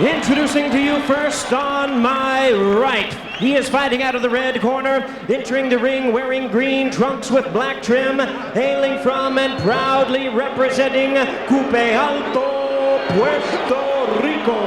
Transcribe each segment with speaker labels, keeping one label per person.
Speaker 1: Introducing to you first on my right. He is fighting out of the red corner, entering the ring wearing green trunks with black trim, hailing from and proudly representing Cupe Alto, Puerto Rico.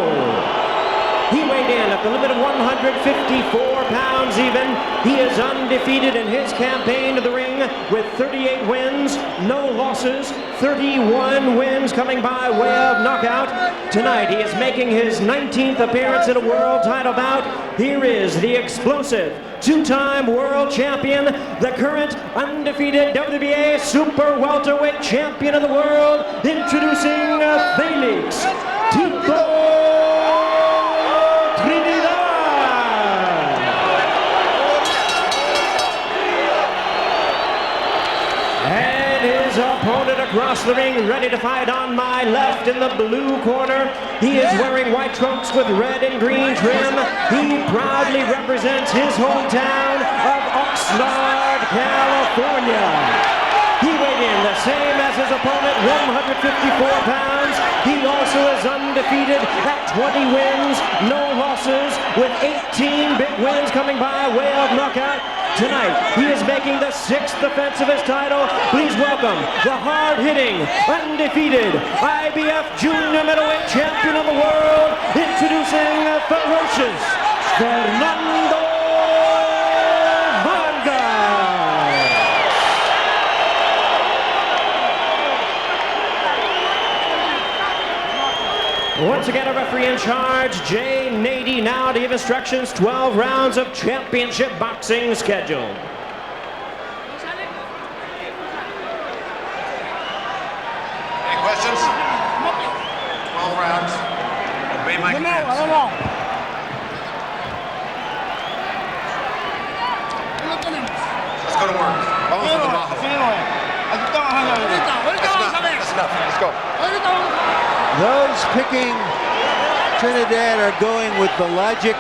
Speaker 1: He weighed in at the limit of 154 pounds even. He is undefeated in his campaign to the ring with 38 wins, no losses, 31 wins coming by way of knockout. Tonight he is making his 19th appearance in a world title bout. Here is the explosive two-time world champion, the current undefeated WBA Super Welterweight Champion of the world, introducing Felix Tito. Opponent across the ring, ready to fight on my left in the blue corner. He is wearing white trunks with red and green trim. He proudly represents his hometown of Oxnard, California. He weighed in the same as his opponent, 154 pounds. He also is undefeated at 20 wins, no losses, with 18 big wins coming by way of knockout. Tonight, he is making the 6th defense of his title. Please welcome the hard-hitting, undefeated IBF Junior Middleweight Champion of the world, introducing Ferocious, Fernando Vargas. Once again, a referee in charge, Jay Nady, now to give instructions. 12 rounds of championship boxing scheduled.
Speaker 2: Any questions? 12 rounds. Obey my commands. Let's go to work. Vamos a trabajo. That's enough. Let's go.
Speaker 3: Those picking Trinidad are going with the logic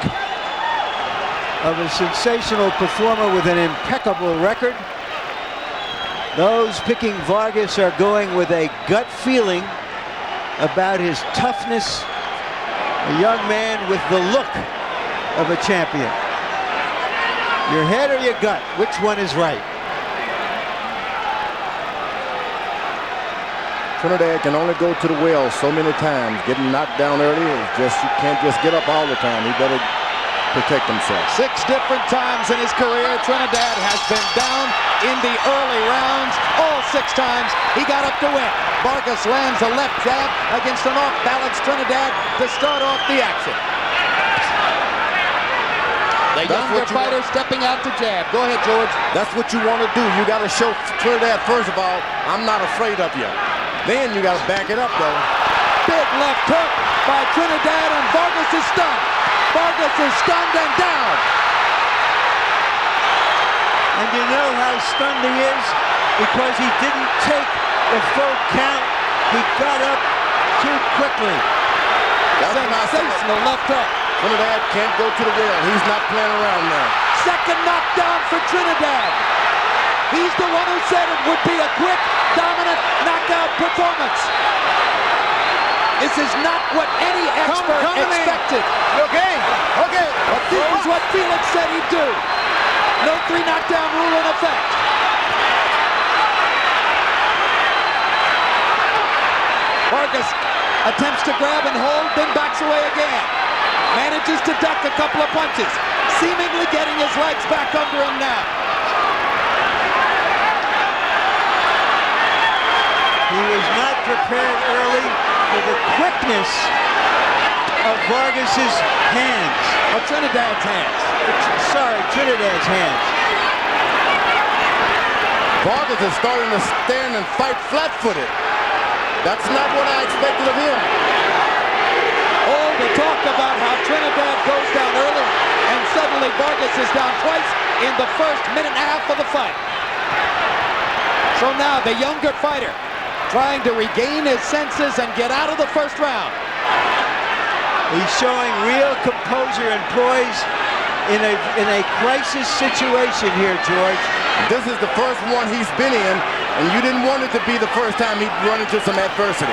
Speaker 3: of a sensational performer with an impeccable record. Those picking Vargas are going with a gut feeling about his toughness. A young man with the look of a champion. Your head or your gut, which one is right?
Speaker 4: Trinidad can only go to the well so many times. Getting knocked down early is just, you can't just get up all the time. He better protect himself.
Speaker 5: 6 different times in his career, Trinidad has been down in the early rounds. All 6 times he got up to win. Vargas lands a left jab against an off-balance Trinidad to start off the action. The younger fighter stepping out to jab. Go ahead, George.
Speaker 4: That's what you want to do. You got to show Trinidad, first of all, I'm not afraid of you. Then you got to back it up, though.
Speaker 5: Big left hook by Trinidad, and Vargas is stunned. Vargas is stunned and down.
Speaker 3: And you know how stunned he is? Because he didn't take the full count. He got up too quickly.
Speaker 5: Sensational left hook.
Speaker 4: Trinidad can't go to the well. He's not playing around now.
Speaker 5: Second knockdown for Trinidad. He's the one who said it would be a quick, dominant knockout performance. This is not what any expert expected.
Speaker 4: Okay, okay.
Speaker 5: But this is what Felix said he'd do. No 3 knockdown rule in effect. Vargas attempts to grab and hold, then backs away again. Manages to duck a couple of punches, seemingly getting his legs back under him now.
Speaker 3: He was not prepared early for the quickness of Vargas's hands.
Speaker 5: Of Trinidad's hands.
Speaker 3: Sorry, Trinidad's hands.
Speaker 4: Vargas is starting to stand and fight flat-footed. That's not what I expected of him.
Speaker 5: All the talk about how Trinidad goes down early, and suddenly Vargas is down twice in the first minute and a half of the fight. So now the younger fighter trying to regain his senses and get out of the first round.
Speaker 3: He's showing real composure and poise in a crisis situation here, George.
Speaker 4: This is the first one he's been in, and you didn't want it to be the first time he'd run into some adversity.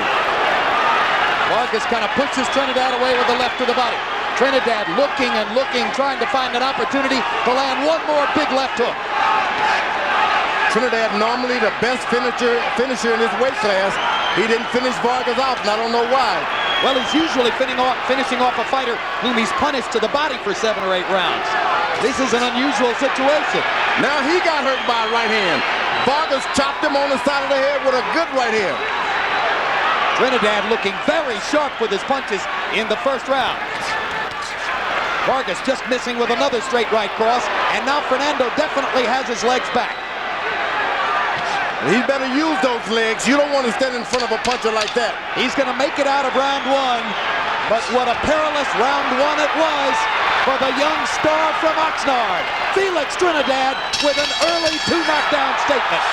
Speaker 5: Vargas kind of pushes Trinidad away with the left to the body. Trinidad looking and looking, trying to find an opportunity to land one more big left hook.
Speaker 4: Trinidad normally the best finisher in his weight class. He didn't finish Vargas off, and I don't know why.
Speaker 5: Well, he's usually finishing off a fighter whom he's punished to the body for 7 or 8 rounds. This is an unusual situation.
Speaker 4: Now he got hurt by a right hand. Vargas chopped him on the side of the head with a good right hand.
Speaker 5: Trinidad looking very sharp with his punches in the first round. Vargas just missing with another straight right cross, and now Fernando definitely has his legs back.
Speaker 4: He better use those legs. You don't want to stand in front of a puncher like that.
Speaker 5: He's going to make it out of round 1, but what a perilous round 1 it was for the young star from Oxnard, Felix Trinidad, with an early 2 knockdown statement.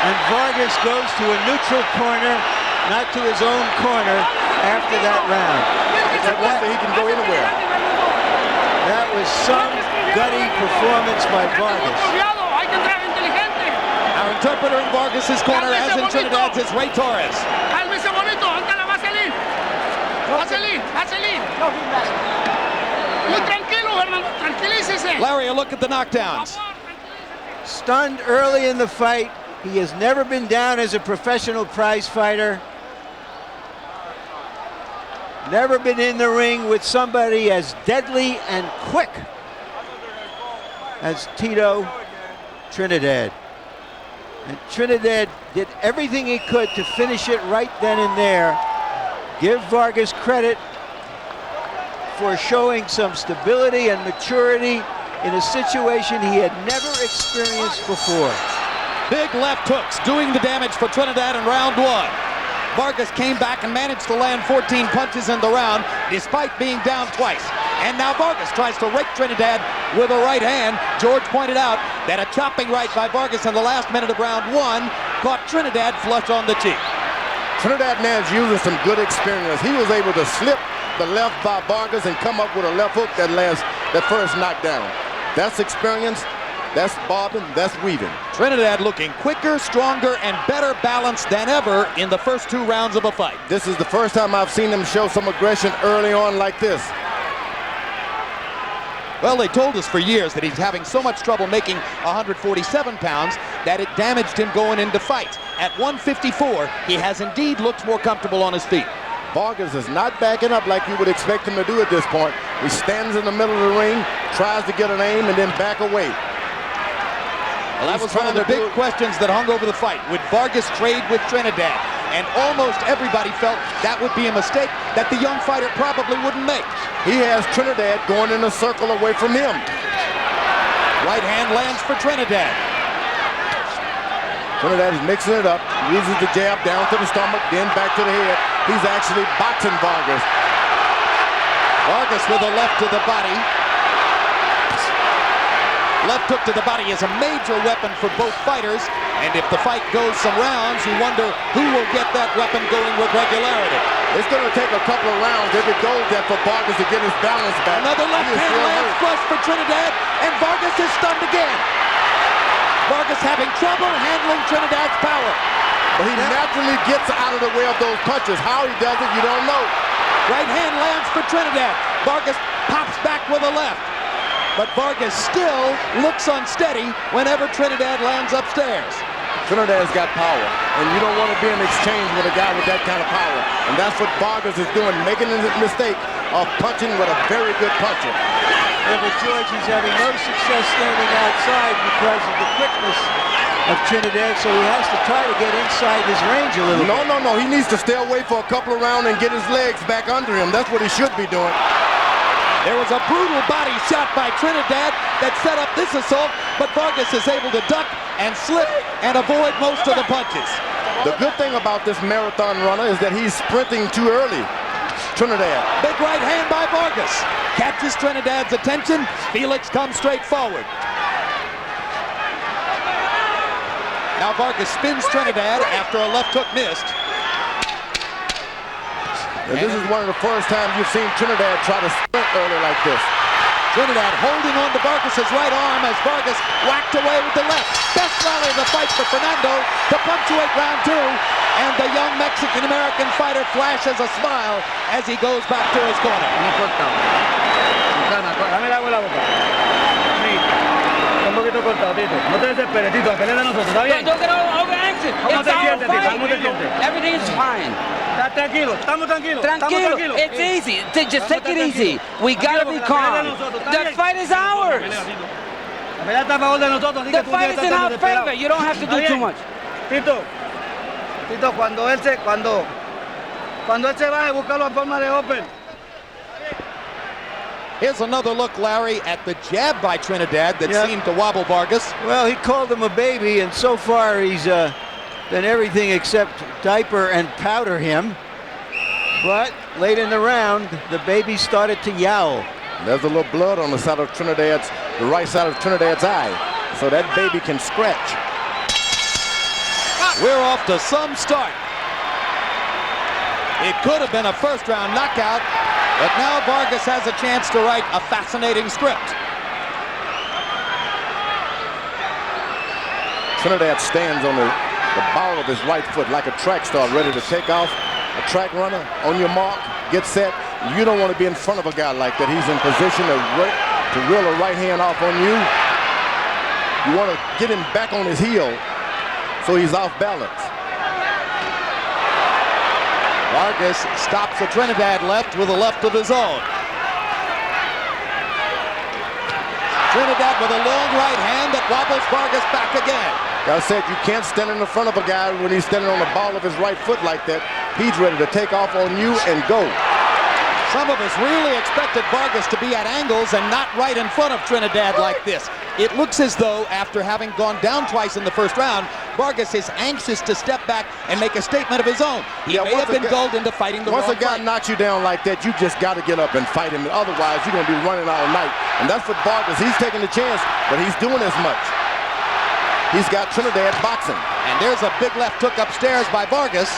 Speaker 3: And Vargas goes to a neutral corner, not to his own corner after that round.
Speaker 4: But wonder he can go anywhere.
Speaker 3: That was some gutty performance by Vargas.
Speaker 5: Our interpreter in Vargas's corner, as in Trinidad's, is Ray Torres. Larry, a look at the knockdowns.
Speaker 3: Stunned early in the fight. He has never been down as a professional prize fighter. Never been in the ring with somebody as deadly and quick as Tito Trinidad. And Trinidad did everything he could to finish it right then and there. Give Vargas credit for showing some stability and maturity in a situation he had never experienced before.
Speaker 5: Big left hooks doing the damage for Trinidad in round 1. Vargas came back and managed to land 14 punches in the round despite being down twice. And now Vargas tries to rake Trinidad with a right hand. George pointed out that a chopping right by Vargas in the last minute of round 1 caught Trinidad flush on the cheek.
Speaker 4: Trinidad now is using some good experience. He was able to slip the left by Vargas and come up with a left hook that first knockdown. That's experience. That's bobbing, that's weaving.
Speaker 5: Trinidad looking quicker, stronger, and better balanced than ever in the first 2 rounds of a fight.
Speaker 4: This is the first time I've seen him show some aggression early on like this.
Speaker 5: Well, they told us for years that he's having so much trouble making 147 pounds that it damaged him going into fights. At 154, he has indeed looked more comfortable on his feet.
Speaker 4: Vargas is not backing up like you would expect him to do at this point. He stands in the middle of the ring, tries to get an aim, and then back away.
Speaker 5: Well, that was one of the big questions that hung over the fight. Would Vargas trade with Trinidad? And almost everybody felt that would be a mistake that the young fighter probably wouldn't make.
Speaker 4: He has Trinidad going in a circle away from him.
Speaker 5: Right hand lands for Trinidad.
Speaker 4: Trinidad is mixing it up, uses the jab down to the stomach, then back to the head. He's actually boxing Vargas.
Speaker 5: Vargas with a left to the body. Left hook to the body is a major weapon for both fighters, and if the fight goes some rounds, you wonder who will get that weapon going with regularity.
Speaker 4: It's going to take a couple of rounds if it goes there for Vargas to get his balance back.
Speaker 5: Another left hand lands flush for Trinidad, and Vargas is stunned again. Vargas having trouble handling Trinidad's power.
Speaker 4: But he naturally gets out of the way of those punches. How he does it, you don't know.
Speaker 5: Right hand lands for Trinidad. Vargas pops back with a left. But Vargas still looks unsteady whenever Trinidad lands upstairs.
Speaker 4: Trinidad's got power, and you don't want to be in exchange with a guy with that kind of power. And that's what Vargas is doing, making the mistake of punching with a very good puncher.
Speaker 3: Yeah, but George, he's having no success standing outside because of the quickness of Trinidad, so he has to try to get inside his range a little bit.
Speaker 4: No. He needs to stay away for a couple of rounds and get his legs back under him. That's what he should be doing.
Speaker 5: There was a brutal body shot by Trinidad that set up this assault, but Vargas is able to duck and slip and avoid most of the punches.
Speaker 4: The good thing about this marathon runner is that he's sprinting too early. Trinidad.
Speaker 5: Big right hand by Vargas. Catches Trinidad's attention. Felix comes straight forward. Now Vargas spins Trinidad after a left hook missed.
Speaker 4: And this is one of the first times you've seen Trinidad try to sprint early like this.
Speaker 5: Trinidad holding on to Vargas's right arm as Vargas whacked away with the left. Best rally of the fight for Fernando to punctuate round 2. And the young Mexican-American fighter flashes a smile as he goes back to his corner.
Speaker 6: Dame el agua en la boca. Sí. Un poquito cortado, Tito. No te desesperes, Tito. La pelea de nosotros, ¿está bien?
Speaker 7: Don't get overanxious.
Speaker 6: ¿Cómo
Speaker 7: It's
Speaker 6: te
Speaker 7: our
Speaker 6: sientes, Tito?
Speaker 7: fight.
Speaker 6: ¿Cómo te sientes?
Speaker 7: Everything is fine.
Speaker 6: Estás tranquilo, estamos tranquilos.
Speaker 7: Tranquilo.
Speaker 6: Estamos tranquilos.
Speaker 7: It's easy. Just take it easy. We gotta be calm. The fight is ours.
Speaker 6: La pelea está a favor de nosotros, así que
Speaker 7: The
Speaker 6: tú
Speaker 7: fight
Speaker 6: tienes
Speaker 7: is
Speaker 6: que
Speaker 7: in
Speaker 6: estar
Speaker 7: our
Speaker 6: desesperado.
Speaker 7: favor. You don't have to
Speaker 6: ¿Está
Speaker 7: do too
Speaker 6: bien?
Speaker 7: much.
Speaker 6: Tito, cuando él se baje, buscarlo en forma de open.
Speaker 5: Here's another look, Larry, at the jab by Trinidad that
Speaker 3: Yep.
Speaker 5: seemed to wobble Vargas.
Speaker 3: Well, he called him a baby, and so far he's done everything except diaper and powder him. But late in the round, the baby started to yowl.
Speaker 4: There's a little blood on the side of the right side of Trinidad's eye, so that baby can scratch.
Speaker 5: We're off to some start. It could have been a first-round knockout, but now Vargas has a chance to write a fascinating script.
Speaker 4: Trinidad stands on the ball of his right foot like a track star ready to take off. A track runner, on your mark, get set. You don't want to be in front of a guy like that. He's in position to reel a right hand off on you. You want to get him back on his heel so he's off balance.
Speaker 5: Vargas stops the Trinidad left with a left of his own. Trinidad with a long right hand that wobbles Vargas back again.
Speaker 4: Like I said, you can't stand in the front of a guy when he's standing on the ball of his right foot like that. He's ready to take off on you and go.
Speaker 5: Some of us really expected Vargas to be at angles and not right in front of Trinidad like this. It looks as though, after having gone down twice in the first round, Vargas is anxious to step back and make a statement of his own. He may have been gulled into fighting the wrong
Speaker 4: Once a guy
Speaker 5: fight.
Speaker 4: knocks you down like that, you just got to get up and fight him. Otherwise, you're going to be running all night. And that's what Vargas, he's taking the chance, but he's doing as much. He's got Trinidad boxing.
Speaker 5: And there's a big left hook upstairs by Vargas,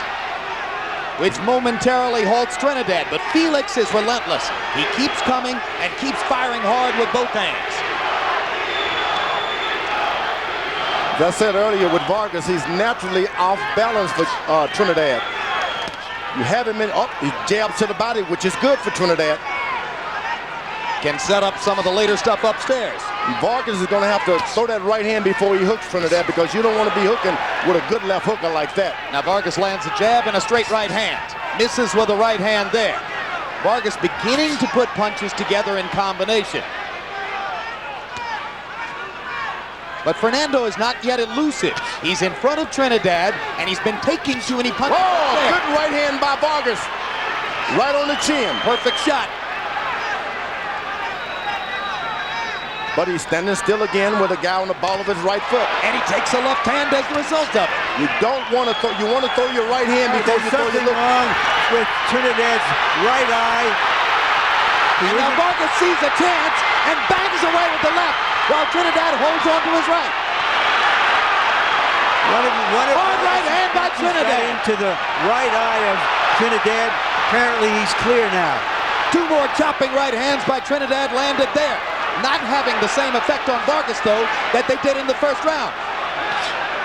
Speaker 5: which momentarily halts Trinidad. But Felix is relentless. He keeps coming and keeps firing hard with both hands.
Speaker 4: As I said earlier with Vargas, he's naturally off balance for Trinidad. You have him in, he jabs to the body, which is good for Trinidad.
Speaker 5: Can set up some of the later stuff upstairs.
Speaker 4: Vargas is going to have to throw that right hand before he hooks Trinidad, because you don't want to be hooking with a good left hooker like that.
Speaker 5: Now Vargas lands a jab and a straight right hand. Misses with a right hand there. Vargas beginning to put punches together in combination. But Fernando is not yet elusive. He's in front of Trinidad, and he's been taking too many punches.
Speaker 4: Oh, good right hand by Vargas. Right on the chin.
Speaker 5: Perfect shot.
Speaker 4: But he's standing still again with a guy on the ball of his right foot.
Speaker 5: And he takes a left hand as a result of it.
Speaker 4: You don't want to throw, you want to throw your right hand before
Speaker 3: There's
Speaker 4: you throw your
Speaker 3: something wrong with Trinidad's right eye.
Speaker 5: And now Vargas sees a chance and bangs away with the left, while Trinidad holds on to his right. Hard right hand by Trinidad.
Speaker 3: Into the right eye of Trinidad. Apparently he's clear now.
Speaker 5: Two more chopping right hands by Trinidad landed there. Not having the same effect on Vargas, though, that they did in the first round.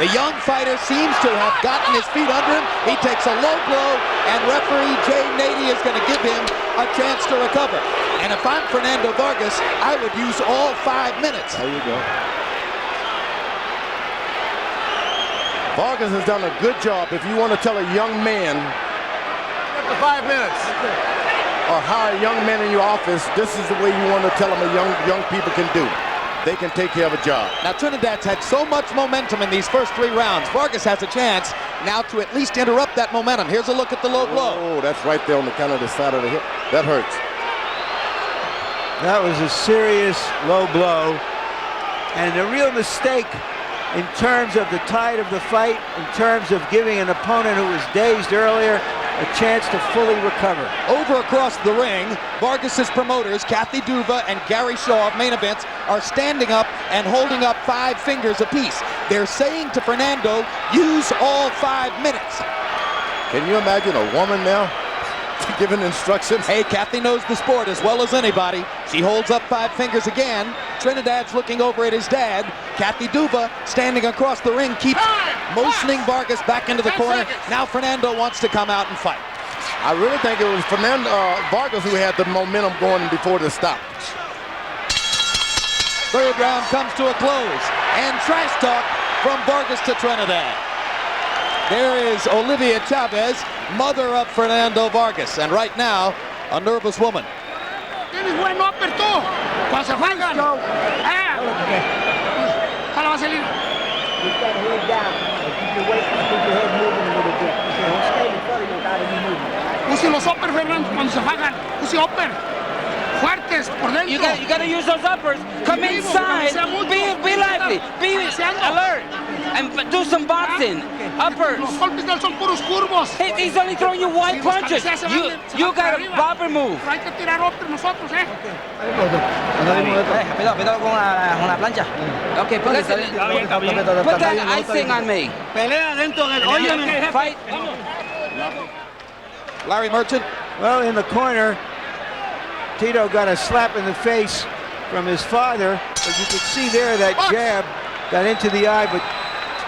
Speaker 5: The young fighter seems to have gotten his feet under him. He takes a low blow, and referee Jay Nady is going to give him a chance to recover. And if I'm Fernando Vargas, I would use all 5 minutes.
Speaker 4: There you go. Vargas has done a good job. If you want to tell a young man,
Speaker 2: Up to 5 minutes.
Speaker 4: or hire a young man in your office, this is the way you want to tell them a young people can do. They can take care of a job.
Speaker 5: Now Trinidad's had so much momentum in these first 3 rounds. Vargas has a chance now to at least interrupt that momentum. Here's a look at the low blow.
Speaker 4: Oh, that's right there on the kind of the side of the hip. That hurts.
Speaker 3: That was a serious low blow. And a real mistake in terms of the tide of the fight, in terms of giving an opponent who was dazed earlier a chance to fully recover.
Speaker 5: Over across the ring, Vargas's promoters, Kathy Duva and Gary Shaw of Main Events, are standing up and holding up 5 fingers apiece. They're saying to Fernando, use all 5 minutes.
Speaker 4: Can you imagine a woman now giving instructions.
Speaker 5: Hey, Kathy knows the sport as well as anybody. She holds up 5 fingers again. Trinidad's looking over at his dad. Kathy Duba, standing across the ring, keeps motioning Vargas back into the corner. Now Fernando wants to come out and fight.
Speaker 4: I really think it was Fernando Vargas who had the momentum going before the stop.
Speaker 5: Third round comes to a close. And trash talk from Vargas to Trinidad. There is Olivia Chavez, mother of Fernando Vargas. And right now, a nervous woman.
Speaker 8: Tienes buen upper tú. Cuando se juegan. Jala vaselina.
Speaker 9: Keep that head down. Keep your weight, keep your head moving a little bit. Don't stay in front of you without any movement.
Speaker 8: Use los uppers, Fernando, cuando se juegan. Use upper. Fuertes por dentro.
Speaker 7: You gotta use those uppers. Come inside. Be lively. Be alert. And do some boxing. Uppers.
Speaker 8: Los golpes de él son puros curvos.
Speaker 7: He's only throwing you wide punches. You gotta bobber move.
Speaker 8: Hay que tirar upper nosotros,
Speaker 9: Cuidado con la plancha.
Speaker 7: Okay, put that icing on me.
Speaker 6: Pelea dentro del... Óyeme.
Speaker 7: Fight.
Speaker 5: Larry Merchant.
Speaker 3: Well, in the corner, Tito got a slap in the face from his father, but you could see there that jab got into the eye, but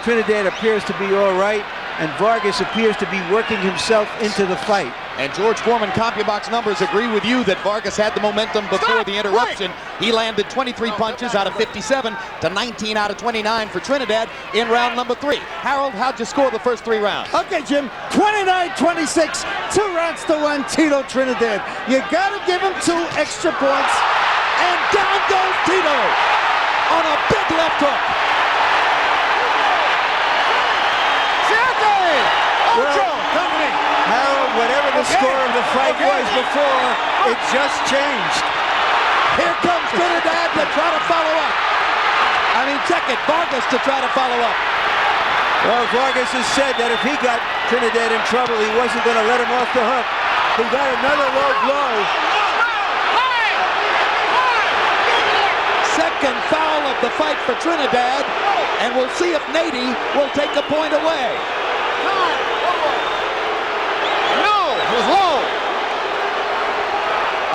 Speaker 3: Trinidad appears to be all right, and Vargas appears to be working himself into the fight.
Speaker 5: And George Foreman CompuBox numbers agree with you that Vargas had the momentum before the interruption. He landed 23 punches out of 57 to 19 out of 29 for Trinidad in round number 3. Harold, how'd you score the first 3 rounds?
Speaker 10: Okay, Jim, 29-26, 2 rounds to 1, Tito Trinidad. You gotta give him 2 extra points, and down goes Tito on a big left hook.
Speaker 3: Harold, whatever the score of the fight was before, it just changed.
Speaker 5: Here comes Trinidad to try to follow up. Check it, Vargas to try to follow up.
Speaker 3: Well, Vargas has said that if he got Trinidad in trouble, he wasn't going to let him off the hook. He got another low blow.
Speaker 5: Second foul of the fight for Trinidad, and we'll see if Nady will take a point away.
Speaker 4: It was low.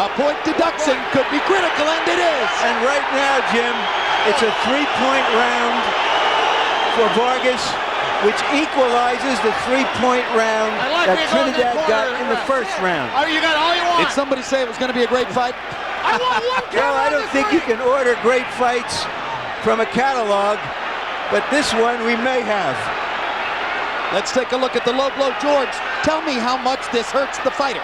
Speaker 5: A point deduction could be critical, and it is.
Speaker 3: And right now, Jim, it's a 3-point round for Vargas, which equalizes the 3-point round that Trinidad got in the first round.
Speaker 8: You got all you want.
Speaker 5: Did somebody say it was going to be a great fight?
Speaker 3: Well, I don't think you can order great fights from a catalog, but this one we may have.
Speaker 5: Let's take a look at the low blow. George, tell me how much this hurts the fighter.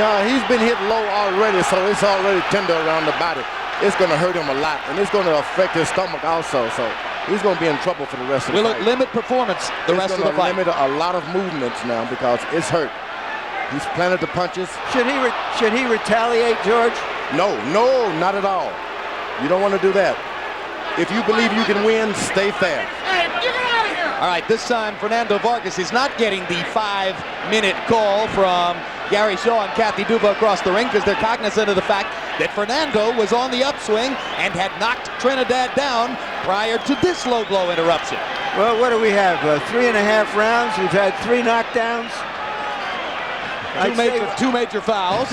Speaker 4: No, he's been hit low already, so it's already tender around the body. It's going to hurt him a lot, and it's going to affect his stomach also, so he's going to be in trouble for the rest of the fight.
Speaker 5: Will it limit performance the rest of the fight?
Speaker 4: It's going to limit a lot of movements now because it's hurt. He's planted the punches.
Speaker 3: Should he retaliate, George?
Speaker 4: No, not at all. You don't want to do that. If you believe you can win, stay fast.
Speaker 8: Hey, get out of here!
Speaker 5: All right, this time Fernando Vargas is not getting the 5-minute call from Gary Shaw and Kathy Duba across the ring because they're cognizant of the fact that Fernando was on the upswing and had knocked Trinidad down prior to this low blow interruption.
Speaker 3: Well, what do we have? 3.5 rounds. We've had 3 knockdowns.
Speaker 5: Two major fouls.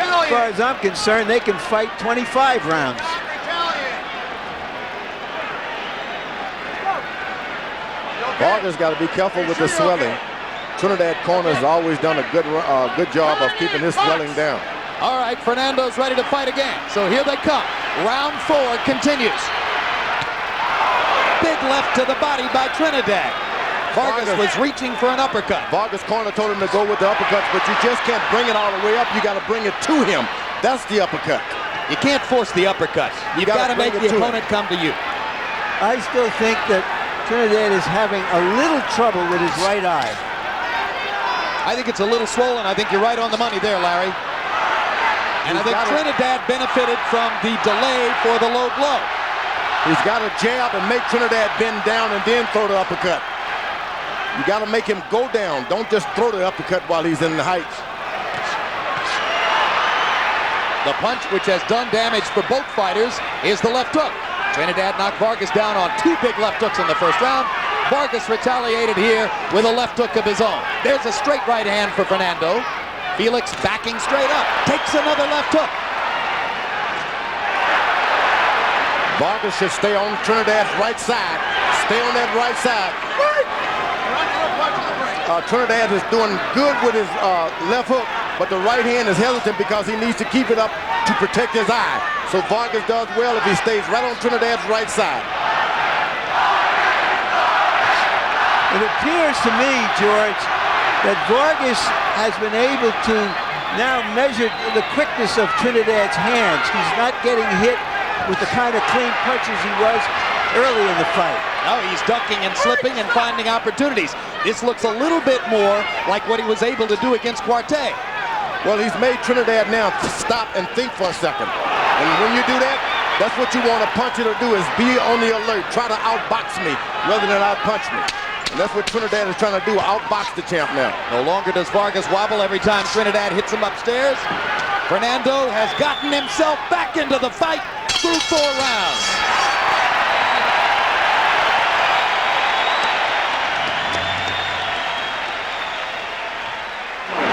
Speaker 3: As far as I'm concerned, they can fight 25 rounds.
Speaker 4: Vargas got to be careful with the swelling. Trinidad corner has always done a good job of keeping his swelling down.
Speaker 5: All right, Fernando's ready to fight again. So here they come. Round 4 continues. Big left to the body by Trinidad. Vargas was reaching for an uppercut.
Speaker 4: Vargas' corner told him to go with the uppercuts, but you just can't bring it all the way up. You got to bring it to him. That's the uppercut.
Speaker 5: You can't force the uppercut. You've got to make the opponent come to you.
Speaker 3: I still think that Trinidad is having a little trouble with his right eye.
Speaker 5: I think it's a little swollen. I think you're right on the money there, Larry. And I think Trinidad benefited from the delay for the low blow.
Speaker 4: He's got to jab and make Trinidad bend down and then throw the uppercut. You got to make him go down. Don't just throw the uppercut while he's in the heights.
Speaker 5: The punch, which has done damage for both fighters, is the left hook. Trinidad knocked Vargas down on 2 big left hooks in the first round. Vargas retaliated here with a left hook of his own. There's a straight right hand for Fernando. Felix backing straight up, takes another left hook.
Speaker 4: Vargas should stay on Trinidad's right side. Stay on that right side. Trinidad is doing good with his left hook, but the right hand is hesitant because he needs to keep it up to protect his eye. So Vargas does well if he stays right on Trinidad's right side.
Speaker 3: It appears to me, George, that Vargas has been able to now measure the quickness of Trinidad's hands. He's not getting hit with the kind of clean punches he was early in the fight.
Speaker 5: Now he's ducking and slipping and finding opportunities. This looks a little bit more like what he was able to do against Cuarte.
Speaker 4: Well, he's made Trinidad now stop and think for a second. And when you do that, that's what you want a puncher to do, is be on the alert. Try to outbox me rather than outpunch me. And that's what Trinidad is trying to do, outbox the champ now.
Speaker 5: No longer does Vargas wobble every time Trinidad hits him upstairs. Fernando has gotten himself back into the fight through 4 rounds.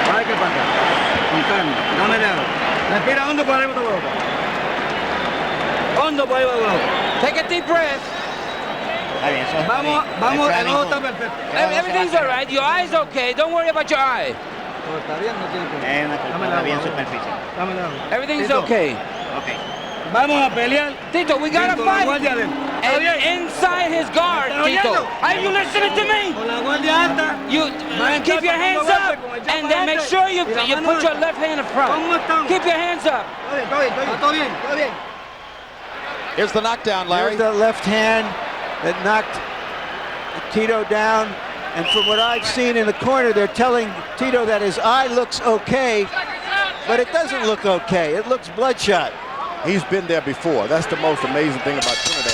Speaker 6: Hay que pasar. Con calma. No me dejo. Respira hondo por arriba de la boca. Hondo por arriba de la boca.
Speaker 7: Take a deep breath.
Speaker 6: Vamos, el ojo está perfecto.
Speaker 7: Everything's all right. Your eye's okay. Don't worry about your eye.
Speaker 6: Está bien, no tiene que. Dame la agua.
Speaker 7: Everything's okay.
Speaker 6: Vamos a pelear.
Speaker 7: Tito, we gotta
Speaker 6: Con la
Speaker 7: fight.
Speaker 6: guardia adentro.
Speaker 7: And inside his guard, Tito. Are you listening to me?
Speaker 6: Con la guardia alta.
Speaker 7: You keep your hands up and then make sure you put your left hand in front. Keep your hands up.
Speaker 6: Todo bien.
Speaker 5: Here's the knockdown, Larry.
Speaker 3: Here's the left hand that knocked Tito down. And from what I've seen in the corner, they're telling Tito that his eye looks okay, but it doesn't look okay. It looks bloodshot.
Speaker 4: He's been there before. That's the most amazing thing about Trinidad.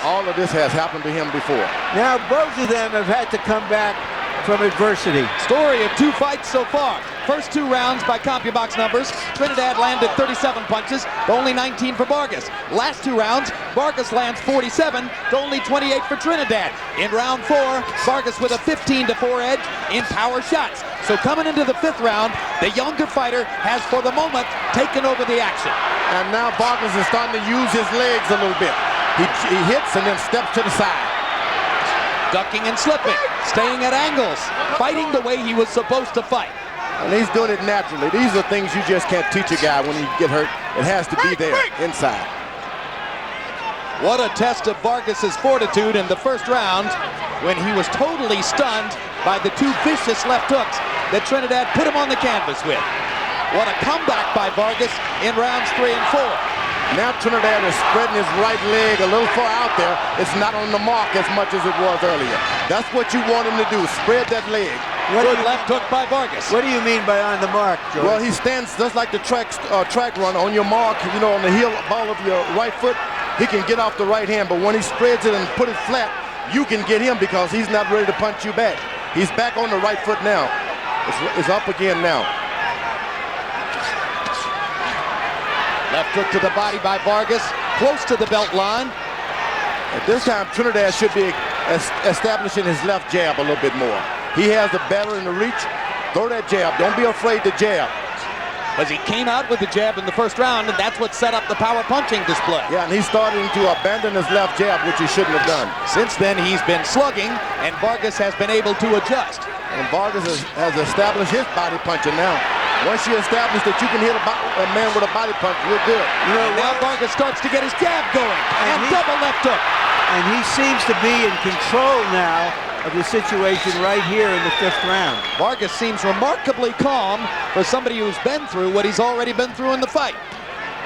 Speaker 4: All of this has happened to him before.
Speaker 3: Now both of them have had to come back from adversity.
Speaker 5: Story of 2 fights so far. First 2 rounds by CompuBox numbers. Trinidad landed 37 punches to only 19 for Vargas. Last 2 rounds, Vargas lands 47 to only 28 for Trinidad. In round 4, Vargas with a 15-4 edge in power shots. So coming into the 5th round, the younger fighter has for the moment taken over the action.
Speaker 4: And now Vargas is starting to use his legs a little bit. He hits and then steps to the side.
Speaker 5: Ducking and slipping, staying at angles, fighting the way he was supposed to fight.
Speaker 4: And he's doing it naturally. These are things you just can't teach a guy when he get hurt. It has to be there, inside.
Speaker 5: What a test of Vargas's fortitude in the first round when he was totally stunned by the 2 vicious left hooks that Trinidad put him on the canvas with. What a comeback by Vargas in rounds 3 and 4.
Speaker 4: Now Trinidad is spreading his right leg a little far out there. It's not on the mark as much as it was earlier. That's what you want him to do, spread that leg.
Speaker 5: Good left hook by Vargas.
Speaker 3: What do you mean by on the mark, George?
Speaker 4: Well, he stands just like the track run on your mark, you know, on the heel ball of your right foot. He can get off the right hand, but when he spreads it and put it flat, you can get him because he's not ready to punch you back. He's back on the right foot now. It's up again now.
Speaker 5: Left hook to the body by Vargas, close to the belt line.
Speaker 4: At this time, Trinidad should be establishing his left jab a little bit more. He has the battle in the reach. Throw that jab. Don't be afraid to jab.
Speaker 5: Because he came out with the jab in the first round, and that's what set up the power punching display.
Speaker 4: Yeah, and he's starting to abandon his left jab, which he shouldn't have done.
Speaker 5: Since then, he's been slugging, and Vargas has been able to adjust.
Speaker 4: And Vargas has established his body punching now. Once you establish that you can hit a man with a body punch, you're good.
Speaker 5: You know, now Vargas starts to get his jab going, and double left hook.
Speaker 3: And he seems to be in control now of the situation right here in the 5th round.
Speaker 5: Vargas seems remarkably calm for somebody who's been through what he's already been through in the fight.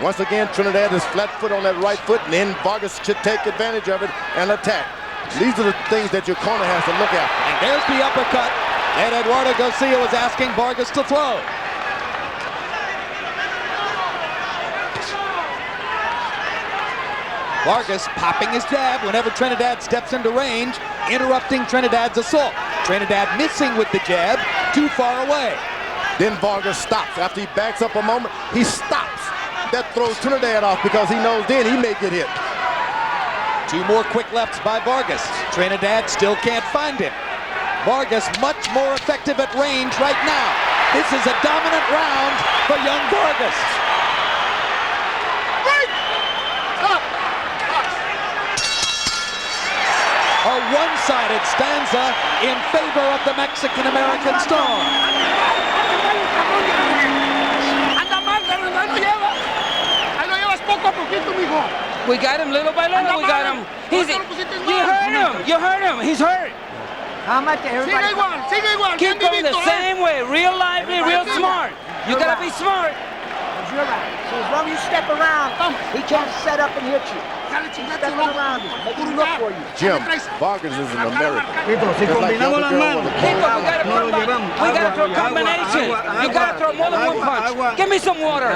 Speaker 4: Once again, Trinidad is flat foot on that right foot, and then Vargas should take advantage of it and attack. These are the things that your corner has to look at.
Speaker 5: And there's the uppercut that Eduardo Garcia was asking Vargas to throw. Vargas popping his jab whenever Trinidad steps into range, interrupting Trinidad's assault. Trinidad missing with the jab, too far away.
Speaker 4: Then Vargas stops. After he backs up a moment, he stops. That throws Trinidad off because he knows then he may get hit.
Speaker 5: 2 more quick lefts by Vargas. Trinidad still can't find him. Vargas much more effective at range right now. This is a dominant round for young Vargas. A one-sided stanza in favor of the Mexican-American star.
Speaker 7: We got him little by little. We got him. You heard him. You heard him. He's hurt.
Speaker 9: How much everybody?
Speaker 7: Keep going the same way. Real lively, real smart. You gotta be smart.
Speaker 9: You're right. So as long as you step around, he can't set up and hit you. Step around him. Make him look for you.
Speaker 4: Jim, Vargas is an American.
Speaker 6: Tito, si combinamos las manos.
Speaker 7: Tito, we gotta throw combination. You gotta throw more than one punch. Give me some water.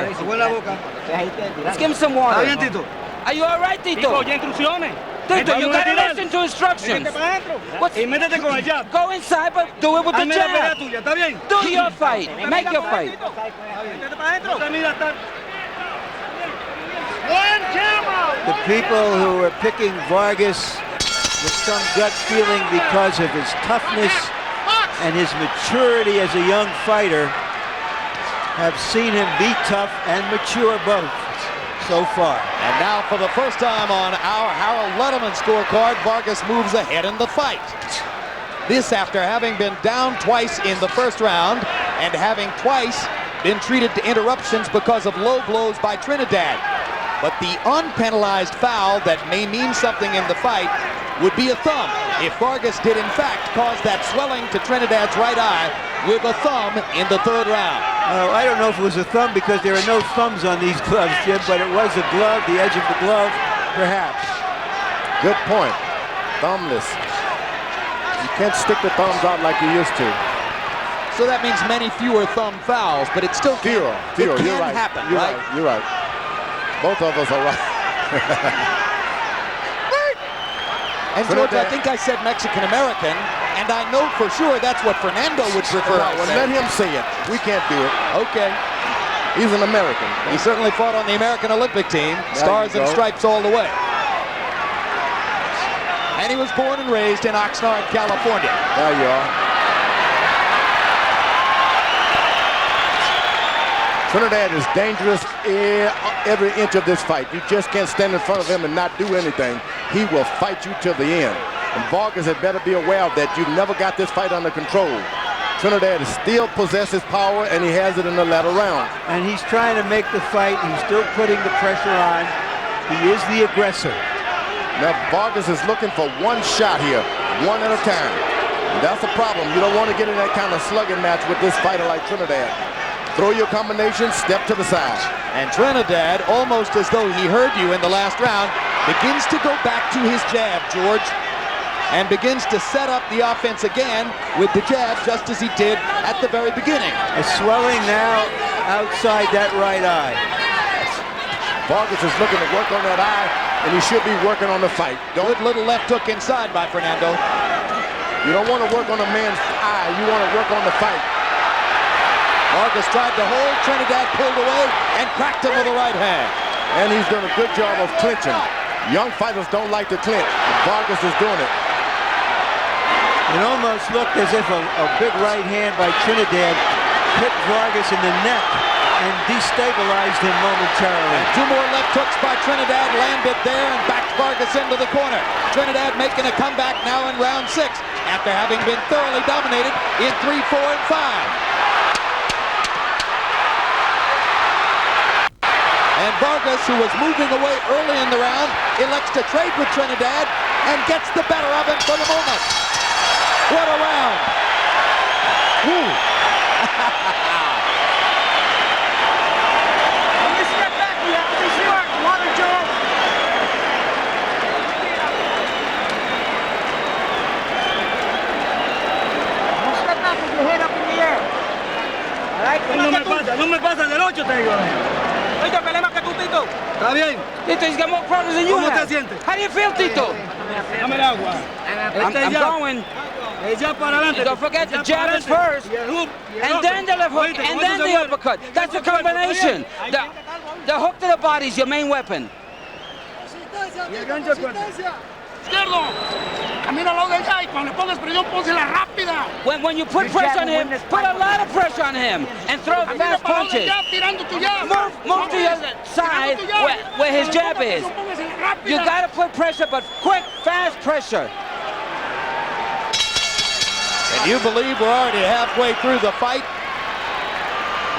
Speaker 7: Let's give him some water.
Speaker 6: ¿Está bien, Tito?
Speaker 7: Are you all right, Tito?
Speaker 6: Oye instrucciones.
Speaker 7: Tito, you gotta listen to instructions.
Speaker 6: Y métete con el jab.
Speaker 7: Go inside, but do it with the
Speaker 6: Hazme la pelea
Speaker 7: jab.
Speaker 6: tuya, ¿está bien?
Speaker 7: Do your fight. Make your fight.
Speaker 6: Métete para adentro.
Speaker 3: The people who are picking Vargas with some gut feeling because of his toughness and his maturity as a young fighter have seen him be tough and mature both so far.
Speaker 5: And now for the first time on our Harold Letterman scorecard, Vargas moves ahead in the fight. This after having been down twice in the first round and having twice been treated to interruptions because of low blows by Trinidad. But the unpenalized foul that may mean something in the fight would be a thumb if Vargas did in fact cause that swelling to Trinidad's right eye with a thumb in the third round.
Speaker 3: I don't know if it was a thumb because there are no thumbs on these gloves, Jim, but it was a glove, the edge of the glove, perhaps.
Speaker 4: Good point. Thumbless. You can't stick the thumbs out like you used to.
Speaker 5: So that means many fewer thumb fouls, but it still can,
Speaker 4: Fewer.
Speaker 5: it
Speaker 4: You're
Speaker 5: can
Speaker 4: right.
Speaker 5: happen,
Speaker 4: You're
Speaker 5: right?
Speaker 4: You're right. Both of us are right.
Speaker 5: And George, I think I said Mexican-American, and I know for sure that's what Fernando would prefer.
Speaker 4: Well, let him say it. We can't do it.
Speaker 5: Okay.
Speaker 4: He's an American.
Speaker 5: He certainly fought on the American Olympic team. Stars and stripes all the way. And he was born and raised in Oxnard, California.
Speaker 4: There you are. Trinidad is dangerous every inch of this fight. You just can't stand in front of him and not do anything. He will fight you till the end. And Vargas had better be aware of that. You've never got this fight under control. Trinidad still possesses power, and he has it in the latter round.
Speaker 3: And he's trying to make the fight. He's still putting the pressure on. He is the aggressor.
Speaker 4: Now, Vargas is looking for one shot here, one at a time. And that's the problem. You don't want to get in that kind of slugging match with this fighter like Trinidad. Throw your combination, step to the side.
Speaker 5: And Trinidad, almost as though he heard you in the last round, begins to go back to his jab, George, and begins to set up the offense again with the jab, just as he did at the very beginning.
Speaker 3: A swelling now outside that right eye.
Speaker 4: Vargas is looking to work on that eye, and he should be working on the fight.
Speaker 5: Good little left hook inside by Fernando.
Speaker 4: You don't want to work on a man's eye. You want to work on the fight.
Speaker 5: Vargas tried to hold, Trinidad pulled away and cracked him with a right hand.
Speaker 4: And he's done a good job of clinching. Young fighters don't like to clinch. Vargas is doing it.
Speaker 3: It almost looked as if a big right hand by Trinidad hit Vargas in the neck and destabilized him momentarily.
Speaker 5: And 2 more left hooks by Trinidad landed there and backed Vargas into the corner. Trinidad making a comeback now in round 6 after having been thoroughly dominated in 3, 4, and 5. And Vargas, who was moving away early in the round, elects to trade with Trinidad and gets the better of him for the moment. What a round. Woo.
Speaker 9: You step back, you have to be smart. Water, Joe. Don't step back with your head up in the air. All right?
Speaker 6: No me pasa del 8, te digo.
Speaker 7: Oye, pelea más que tú, Tito.
Speaker 6: ¿Está bien?
Speaker 7: Tito, he's got more problems than you
Speaker 6: ¿Cómo te
Speaker 7: have.
Speaker 6: sientes?
Speaker 7: How do you feel, Tito?
Speaker 6: Dame el agua.
Speaker 7: I'm going.
Speaker 6: El jab para adelante.
Speaker 7: Don't forget the jab is first, and then the left hook, and then the uppercut. That's the combination. The hook to the body is your main weapon.
Speaker 6: Y el gancho al cuerpo.
Speaker 8: Izquierdo. Camina al lado de allá y cuando le pongas presión, pónsela rápida.
Speaker 7: When you put pressure on him, put a lot of pressure on him and throw
Speaker 8: Camina
Speaker 7: fast
Speaker 8: para el lado de
Speaker 7: punches.
Speaker 8: allá, tirando tu jab.
Speaker 7: Move to your side where his jab is.
Speaker 8: Póngasela rápida.
Speaker 7: You gotta put pressure, but quick, fast pressure.
Speaker 5: And you believe we're already halfway through the fight?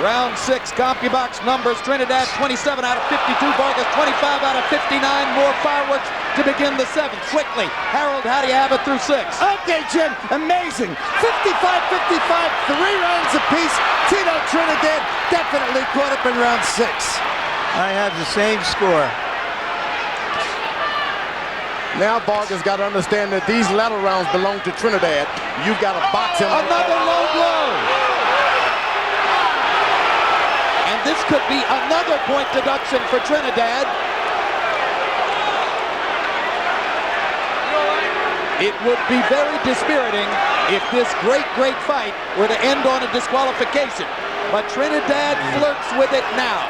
Speaker 5: Round 6, CompuBox numbers, Trinidad 27 out of 52, Vargas 25 out of 59, more fireworks to begin the 7th. Quickly, Harold, how do you have it through 6?
Speaker 10: Okay, Jim, amazing. 55-55, 3 rounds apiece. Tito Trinidad definitely caught up in round 6.
Speaker 3: I have the same score.
Speaker 4: Now Vargas got to understand that these latter rounds belong to Trinidad. You've got to box him.
Speaker 5: Another low blow. And this could be another point deduction for Trinidad. It would be very dispiriting if this great fight were to end on a disqualification. But Trinidad flirts with it now.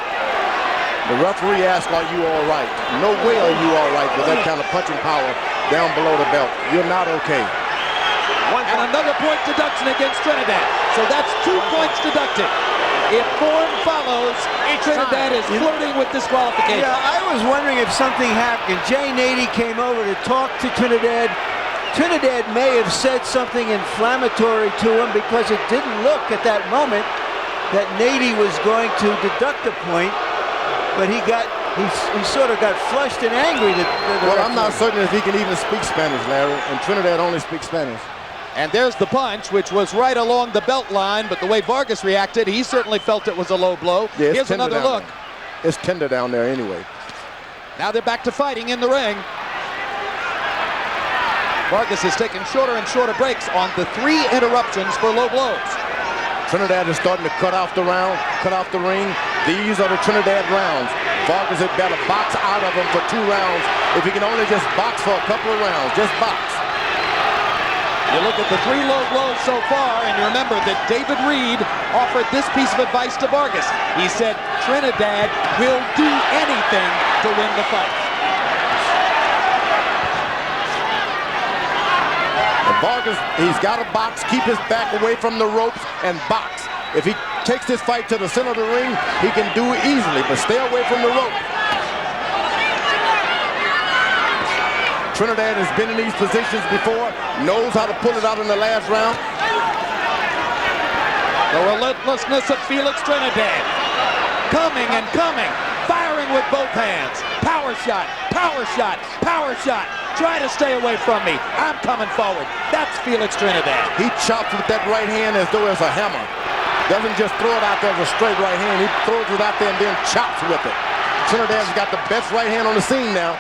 Speaker 4: The referee asked, are you all right? No way are you all right with that kind of punching power down below the belt. You're not okay.
Speaker 5: And another point deduction against Trinidad. So that's 2 points deducted. If form follows, Trinidad is flirting with disqualification.
Speaker 3: Yeah, I was wondering if something happened. Jay Nady came over to talk to Trinidad. Trinidad may have said something inflammatory to him because it didn't look at that moment that Nady was going to deduct a point. But he sort of got flushed and angry.
Speaker 4: Well, I'm not certain if he can even speak Spanish, Larry, and Trinidad only speaks Spanish.
Speaker 5: And there's the punch, which was right along the belt line, but the way Vargas reacted, he certainly felt it was a low blow.
Speaker 4: Yeah,
Speaker 5: here's another look.
Speaker 4: There. It's tender down there anyway.
Speaker 5: Now they're back to fighting in the ring. Vargas has taken shorter and shorter breaks on the 3 interruptions for low blows.
Speaker 4: Trinidad is starting to cut off the ring. These are the Trinidad rounds. Vargas had better box out of him for 2 rounds. If he can only just box for a couple of rounds, just box.
Speaker 5: You look at the 3 low blows so far, and you remember that David Reed offered this piece of advice to Vargas. He said, Trinidad will do anything to win the fight.
Speaker 4: And Vargas, he's got to box, keep his back away from the ropes, and box. If he takes this fight to the center of the ring, he can do it easily, but stay away from the rope. Trinidad has been in these positions before, knows how to pull it out in the last round.
Speaker 5: The relentlessness of Felix Trinidad. Coming and coming, firing with both hands. Power shot, power shot, power shot. Try to stay away from me. I'm coming forward. That's Felix Trinidad.
Speaker 4: He chops with that right hand as though it's a hammer. Doesn't just throw it out there as a straight right hand. He throws it out there and then chops with it. Trinidad's got the best right hand on the scene now.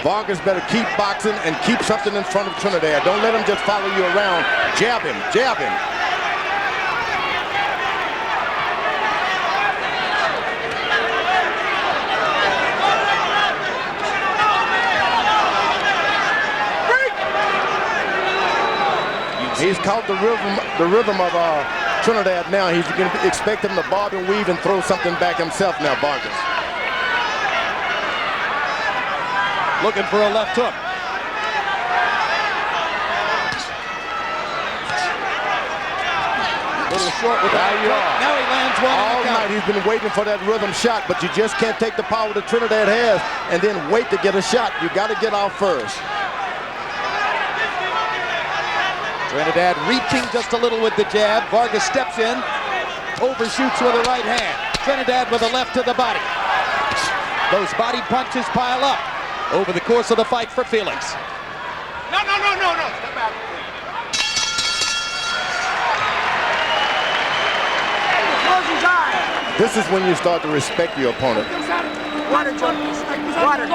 Speaker 4: Vargas better keep boxing and keep something in front of Trinidad. Don't let him just follow you around. Jab him, jab him. He's caught the rhythm of Trinidad now. He's going to expect him to bob and weave and throw something back himself now, Vargas.
Speaker 5: Looking for a left hook. A little short with that. Now he lands one.
Speaker 4: All night he's been waiting for that rhythm shot, but you just can't take the power that Trinidad has and then wait to get a shot. You got to get out first.
Speaker 5: Trinidad reaching just a little with the jab. Vargas steps in, overshoots with a right hand. Trinidad with a left to the body. Those body punches pile up over the course of the fight for Felix.
Speaker 8: No. Step back.
Speaker 9: Close his eyes.
Speaker 4: This is when you start to respect your opponent.
Speaker 9: Water, Water.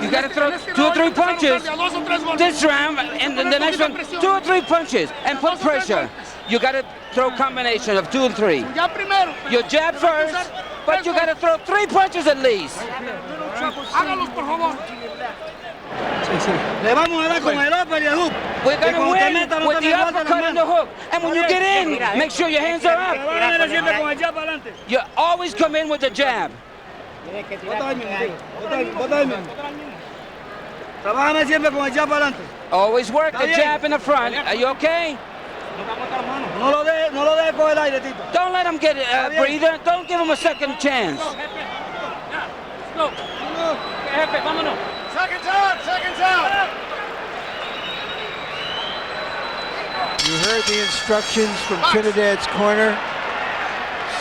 Speaker 7: You got to throw 2 or 3 punches this round, and then the next one, 2 or 3 punches, and put pressure. You got to throw a combination of 2 and 3. Your jab first, but you got to throw 3 punches at least.
Speaker 8: Hágalos, por favor.
Speaker 6: Le vamos a dar con el upper y el hook.
Speaker 7: We're going to win with the uppercut and the hook. And when you get in, make sure your hands are up. You always come in with the jab.
Speaker 6: Trabájame siempre con el jab para adelante.
Speaker 7: Always work the jab in the front. Are you okay?
Speaker 6: No lo dejes coger aire, Tito.
Speaker 7: Don't let him get a breather. Don't give him a second chance.
Speaker 8: Go. Jefe, vámonos.
Speaker 2: Seconds out, seconds out.
Speaker 3: You heard the instructions from Trinidad's corner.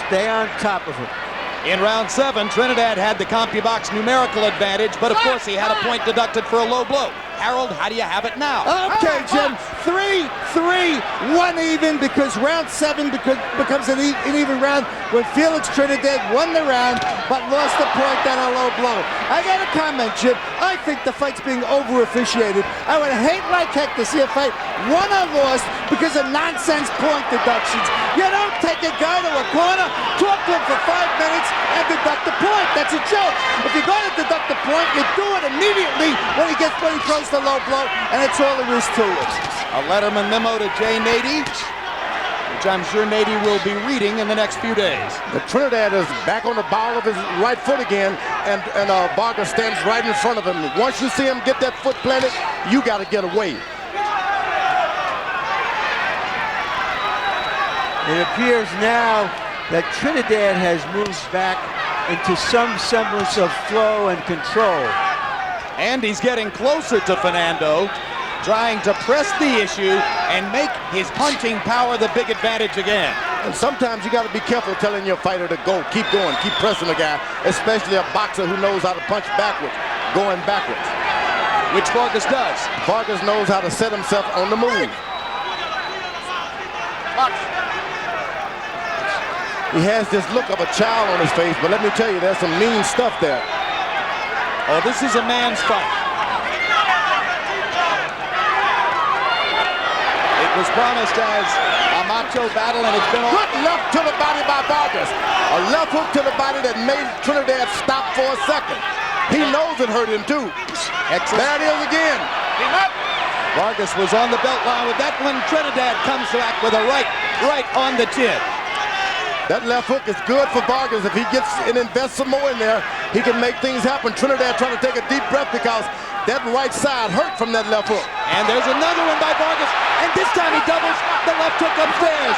Speaker 3: Stay on top of him.
Speaker 5: In round 7, Trinidad had the CompuBox numerical advantage, but of course he had a point deducted for a low blow. Harold, how do you have it now?
Speaker 10: Okay, Jim. 3-3, 1 even, because round 7 becomes an even round when Felix Trinidad won the round but lost the point on a low blow. I got a comment, Jim. I think the fight's being over-officiated. I would hate like heck to see a fight won or lost because of nonsense point deductions. You don't take a guy to a corner, talk to him for 5 minutes, and deduct the point. That's a joke. If you're going to deduct the point, you do it immediately when he throws the low blow, and that's all there is to it.
Speaker 5: A Letterman memo to Jay Nady, which I'm sure Nady will be reading in the next few days.
Speaker 4: The Trinidad is back on the ball of his right foot again, and Vargas stands right in front of him. Once you see him get that foot planted, you got to get away.
Speaker 3: It appears now that Trinidad has moved back into some semblance of flow and control.
Speaker 5: And he's getting closer to Fernando, trying to press the issue and make his punching power the big advantage again.
Speaker 4: And sometimes you got to be careful telling your fighter to go, keep going, keep pressing the guy, especially a boxer who knows how to punch backwards, going backwards.
Speaker 5: Which Vargas does.
Speaker 4: Vargas knows how to set himself on the move. He has this look of a child on his face, but let me tell you, there's some mean stuff there.
Speaker 5: Oh, this is a man's fight. It was promised as a macho battle, and it's been all...
Speaker 4: Good left to the body by Vargas. A left hook to the body that made Trinidad stop for a second. He knows it hurt him, too.
Speaker 5: Excellent.
Speaker 4: There it is again.
Speaker 5: Vargas was on the belt line with that when Trinidad comes back with a right on the chin.
Speaker 4: That left hook is good for Vargas. If he gets and invests some more in there, he can make things happen. Trinidad trying to take a deep breath because that right side hurt from that left hook.
Speaker 5: And there's another one by Vargas, and this time he doubles the left hook upstairs.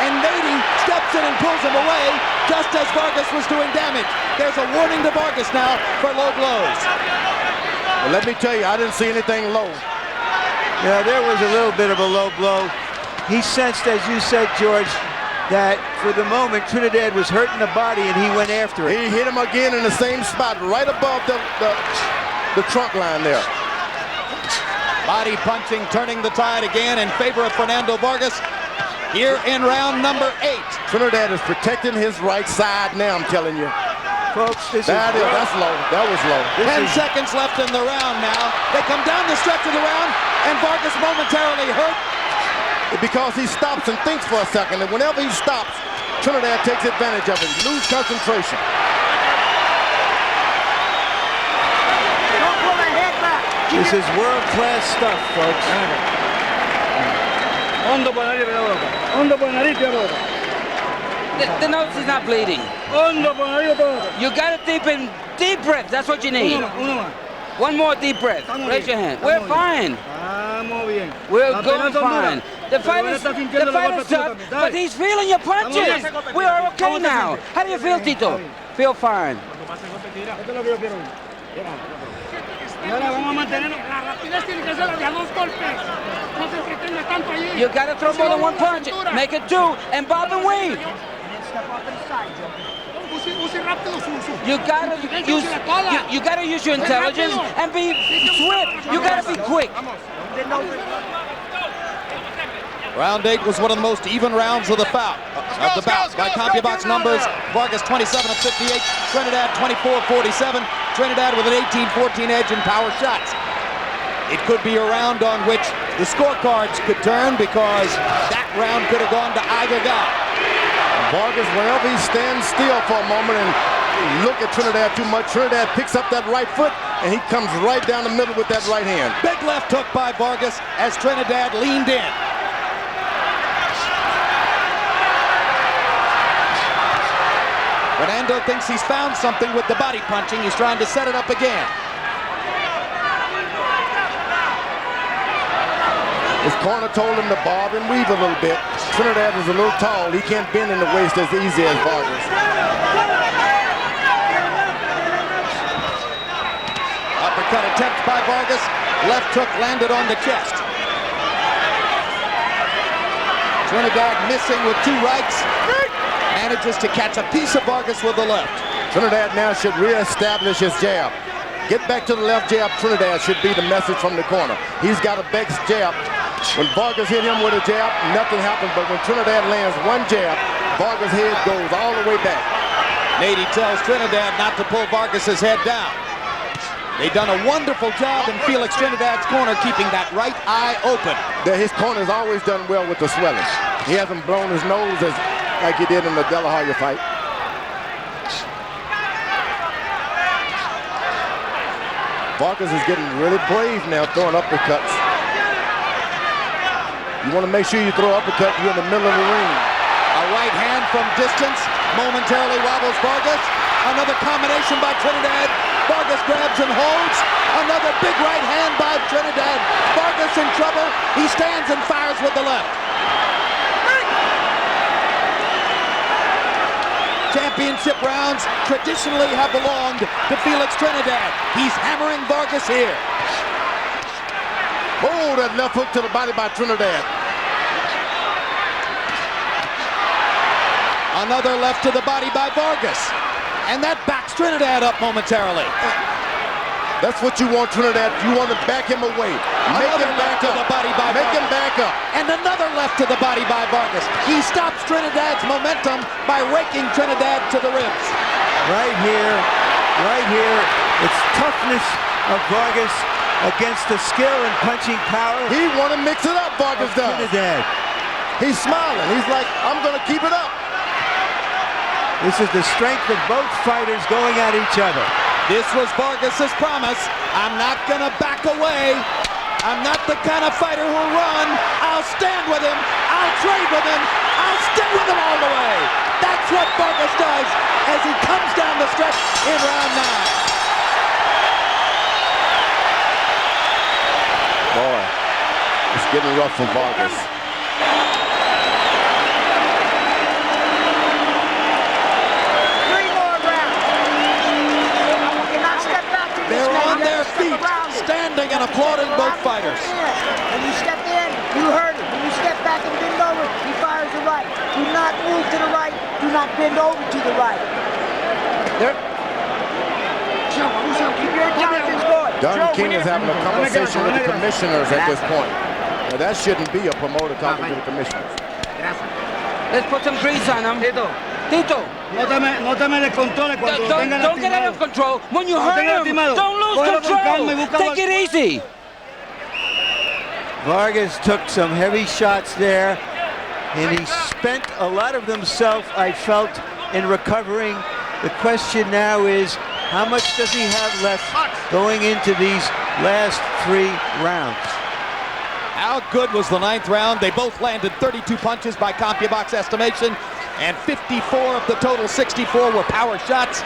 Speaker 5: And Nady steps in and pulls him away just as Vargas was doing damage. There's a warning to Vargas now for low blows.
Speaker 4: Well, let me tell you, I didn't see anything low.
Speaker 3: Yeah, there was a little bit of a low blow. He sensed, as you said, George, that for the moment Trinidad was hurting the body and he went after it.
Speaker 4: He hit him again in the same spot, right above the trunk line there.
Speaker 5: Body punching, turning the tide again in favor of Fernando Vargas here in round number 8.
Speaker 4: Trinidad is protecting his right side now, I'm telling you.
Speaker 3: Folks, that's
Speaker 4: low. That was low.
Speaker 5: 10 seconds left in the round now. They come down the stretch of the round, and Vargas momentarily hurt.
Speaker 4: Because he stops and thinks for a second, and whenever he stops, Trinidad takes advantage of it. Lose concentration.
Speaker 3: This is world-class stuff, folks.
Speaker 7: The nose is not bleeding. You got to deep breath. That's what you need. One more deep breath. Raise your hand. We're fine. We're going fine. The fight is tough, but he's feeling your punches. We are okay now. How do you feel, Tito? Feel fine. You got to throw more than one punch. Make it 2 and bob and weave. You gotta use your intelligence and be swift. You gotta be quick.
Speaker 5: Round 8 was one of the most even rounds of the bout. By CompuBox numbers, Vargas 27 of 58, Trinidad 24 of 47. Trinidad with an 18-14 edge in power shots. It could be a round on which the scorecards could turn because that round could have gone to either guy.
Speaker 4: Vargas, whenever he stands still for a moment and look at Trinidad too much, Trinidad picks up that right foot and he comes right down the middle with that right hand.
Speaker 5: Big left hook by Vargas as Trinidad leaned in. Fernando thinks he's found something with the body punching. He's trying to set it up again.
Speaker 4: His corner told him to bob and weave a little bit. Trinidad is a little tall. He can't bend in the waist as easy as Vargas.
Speaker 5: Uppercut attempt by Vargas. Left hook landed on the chest. Trinidad missing with 2 rights. Manages to catch a piece of Vargas with the left.
Speaker 4: Trinidad now should reestablish his jab. Get back to the left jab, Trinidad should be the message from the corner. He's got a best jab. When Vargas hit him with a jab, nothing happens. But when Trinidad lands one jab, Vargas' head goes all the way back.
Speaker 5: Nady tells Trinidad not to pull Vargas' head down. They've done a wonderful job in Felix Trinidad's corner, keeping that right eye open.
Speaker 4: His corner's always done well with the swelling. He hasn't blown his nose like he did in the De La Hoya fight. Vargas is getting really brave now, throwing uppercuts. You want to make sure you throw uppercut, you're in the middle of the ring.
Speaker 5: A right hand from distance momentarily wobbles Vargas. Another combination by Trinidad. Vargas grabs and holds. Another big right hand by Trinidad. Vargas in trouble. He stands and fires with the left. Championship rounds traditionally have belonged to Felix Trinidad. He's hammering Vargas here.
Speaker 4: Oh, that left hook to the body by Trinidad.
Speaker 5: Another left to the body by Vargas. And that backs Trinidad up momentarily.
Speaker 4: That's what you want, Trinidad. You want to back him away. Make him back up. Make him back up.
Speaker 5: And another left to the body by Vargas. He stops Trinidad's momentum by raking Trinidad to the ribs.
Speaker 3: Right here, it's toughness of Vargas against the skill and punching power.
Speaker 4: He want to mix it up, Vargas does.
Speaker 3: Trinidad.
Speaker 4: He's smiling. He's like, I'm going to keep it up.
Speaker 3: This is the strength of both fighters going at each other.
Speaker 5: This was Vargas' promise. I'm not going to back away. I'm not the kind of fighter who'll run. I'll stand with him. I'll trade with him. I'll stick with him all the way. That's what Vargas does as he comes down the stretch in round 9.
Speaker 4: Boy, it's getting rough for Vargas.
Speaker 5: Standing and applauding both fighters.
Speaker 9: When you step in, you heard it. When you step back and bend over, he fires the right. Do not move to the right. Do not bend over to the right. Keep your intelligence going.
Speaker 4: Don King is having a conversation with the commissioners at this point. Now that shouldn't be a promoter talking to the commissioners.
Speaker 7: Let's put some grease on him. Tito.
Speaker 6: No te me descontroles cuando lo tengan
Speaker 7: Don't get out of control. When you hurt him, don't lose control. Take it easy.
Speaker 3: Vargas took some heavy shots there, and he spent a lot of himself, I felt, in recovering. The question now is, how much does he have left going into these last 3 rounds?
Speaker 5: How good was the 9th round? They both landed 32 punches by CompuBox estimation, and 54 of the total 64 were power shots.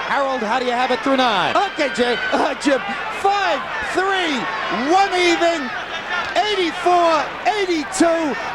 Speaker 5: Harold, how do you have it through 9?
Speaker 10: Okay, Jay. Jim. 5-3, 1 even. 84-82,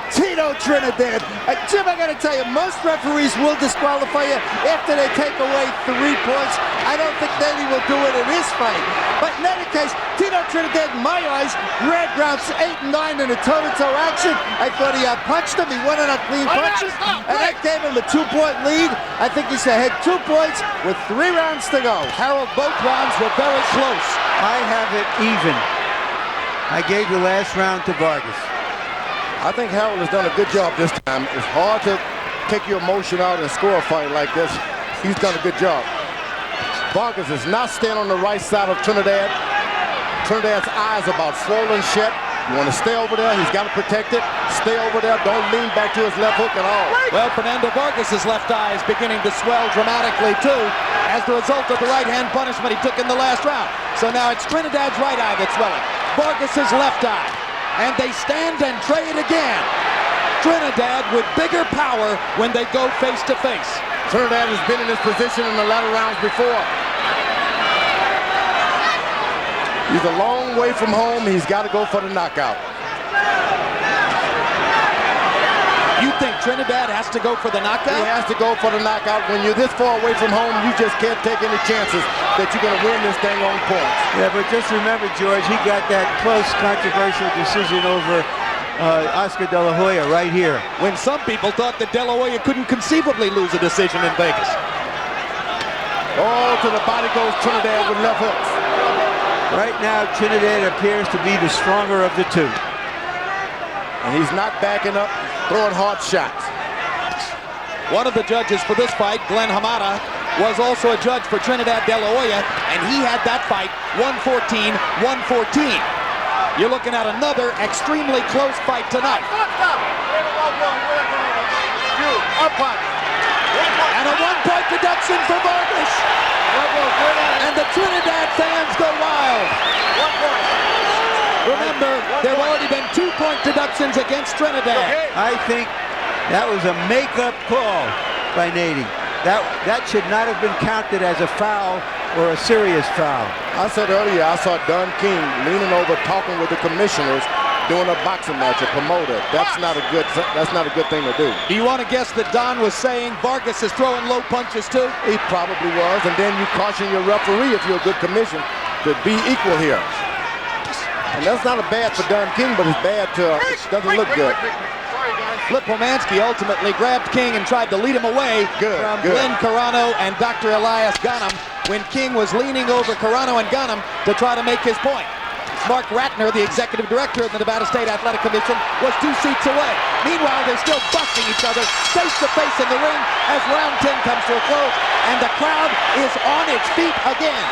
Speaker 10: Tito Trinidad. Jim, I got to tell you, most referees will disqualify you after they take away 3 points. I don't think Nady will do it in his fight. But in any case, Tito Trinidad, in my eyes, ran rounds 8 and 9 in a toe-to-toe action. I thought he outpunched him. He went on clean punches, and that gave him a 2-point lead. I think he's ahead 2 points with 3 rounds to go.
Speaker 5: Harold, both rounds were very close.
Speaker 3: I have it even. I gave the last round to Vargas.
Speaker 4: I think Harold has done a good job this time. It's hard to take your emotion out and score a fight like this. He's done a good job. Vargas is not staying on the right side of Trinidad. Trinidad's eyes about swollen shut. You want to stay over there. He's got to protect it. Stay over there. Don't lean back to his left hook at all.
Speaker 5: Well, Fernando Vargas' left eye is beginning to swell dramatically, too, as the result of the right-hand punishment he took in the last round. So now it's Trinidad's right eye that's swelling. Vargas' left eye. And they stand and trade again. Trinidad with bigger power when they go face to face.
Speaker 4: Trinidad has been in this position in the latter rounds before. He's a long way from home. He's got to go for the knockout.
Speaker 5: You think Trinidad has to go for the knockout?
Speaker 4: He has to go for the knockout. When you're this far away from home, you just can't take any chances that you're going to win this thing on points.
Speaker 3: Yeah, but just remember, George, he got that close, controversial decision over Oscar De La Hoya right here.
Speaker 5: When some people thought that De La Hoya couldn't conceivably lose a decision in Vegas.
Speaker 4: Oh, to the body goes Trinidad with left hooks.
Speaker 3: Right now, Trinidad appears to be the stronger of the two.
Speaker 4: And he's not backing up, throwing hard shots.
Speaker 5: One of the judges for this fight, Glenn Hamada, was also a judge for Trinidad De La Hoya, and he had that fight 114-114. You're looking at another extremely close fight tonight. And a one-point deduction for Vargas. And the Trinidad fans go wild. Remember, there have already been 2-point deductions against Trinidad.
Speaker 3: I think that was a make-up call by Nady. That should not have been counted as a foul or a serious foul.
Speaker 4: I said earlier, I saw Don King leaning over, talking with the commissioners, doing a boxing match, a promoter. That's not a good thing to do.
Speaker 5: Do you want to guess that Don was saying Vargas is throwing low punches too?
Speaker 4: He probably was, and then you caution your referee if you're a good commission to be equal here. And that's not a bad for Don King, but it's bad to, doesn't look good.
Speaker 5: Flip Pomansky ultimately grabbed King and tried to lead him away from Glenn Carano and Dr. Elias Ghanem when King was leaning over Carano and Ghanem to try to make his point. Mark Ratner, the executive director of the Nevada State Athletic Commission, was 2 seats away. Meanwhile, they're still busting each other face to face in the ring as round 10 comes to a close, and the crowd is on its feet again.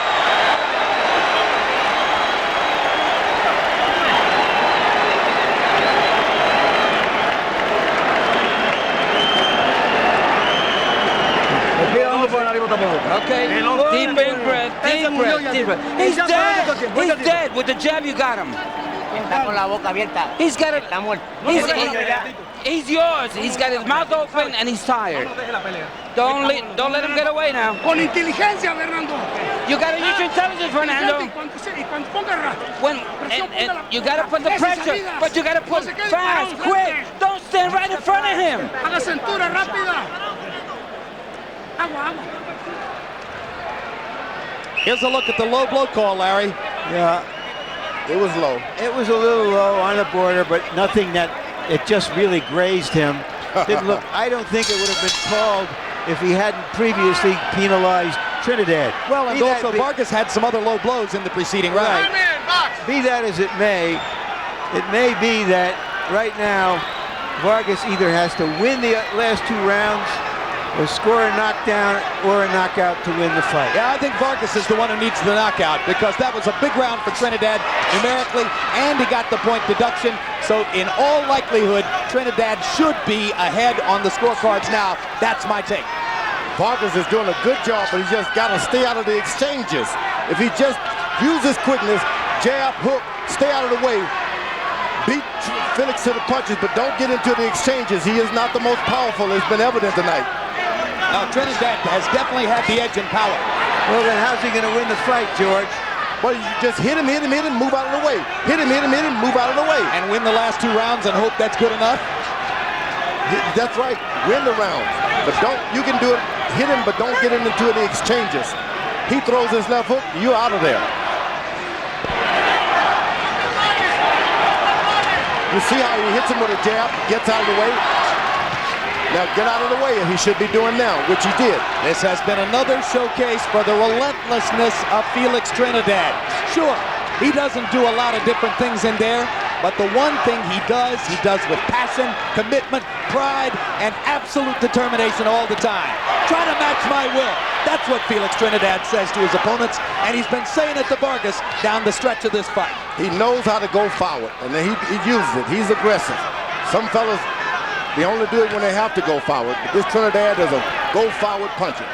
Speaker 7: Okay, deep in breath, deep breath. He's dead. He's dead with the jab you got him. He's got it. He's yours. He's got his mouth open and he's tired. Don't let him get away now.
Speaker 8: Con inteligencia, Fernando.
Speaker 7: You gotta use your intelligence, Fernando. You gotta put the pressure, but you gotta put fast, quick. Don't stand right in front of him.
Speaker 8: Haga cintura rápida. Agua.
Speaker 5: Here's a look at the low blow call, Larry.
Speaker 3: Yeah,
Speaker 4: it was low.
Speaker 3: It was a little low on the border, but nothing that it just really grazed him. Didn't look. I don't think it would have been called if he hadn't previously penalized Trinidad.
Speaker 5: Well, and also Vargas had some other low blows in the preceding round.
Speaker 3: Be that as it may be that right now Vargas either has to win the last 2 rounds or score a knockdown or a knockout to win the fight.
Speaker 5: Yeah, I think Vargas is the one who needs the knockout because that was a big round for Trinidad numerically, and he got the point deduction. So in all likelihood, Trinidad should be ahead on the scorecards now. That's my take.
Speaker 4: Vargas is doing a good job, but he's just got to stay out of the exchanges. If he just uses quickness, jab, hook, stay out of the way, beat Felix to the punches, but don't get into the exchanges. He is not the most powerful. It's been evident tonight.
Speaker 5: Now, Trinidad has definitely had the edge in power.
Speaker 3: Well, then how's he going to win the fight, George?
Speaker 4: Well, you just hit him, move out of the way. Hit him, move out of the way.
Speaker 5: And win the last 2 rounds and hope that's good enough?
Speaker 4: That's right. Win the rounds. But you can do it, hit him, but don't get him into the exchanges. He throws his left hook, you're out of there. You see how he hits him with a jab, gets out of the way? Now get out of the way, and he should be doing now, which he did.
Speaker 5: This has been another showcase for the relentlessness of Felix Trinidad. Sure, he doesn't do a lot of different things in there, but the one thing he does with passion, commitment, pride, and absolute determination all the time. Try to match my will. That's what Felix Trinidad says to his opponents, and he's been saying it to Vargas down the stretch of this fight.
Speaker 4: He knows how to go forward, and then he uses it. He's aggressive. Some fellas, they only do it when they have to go forward, but this Trinidad is a go-forward puncher.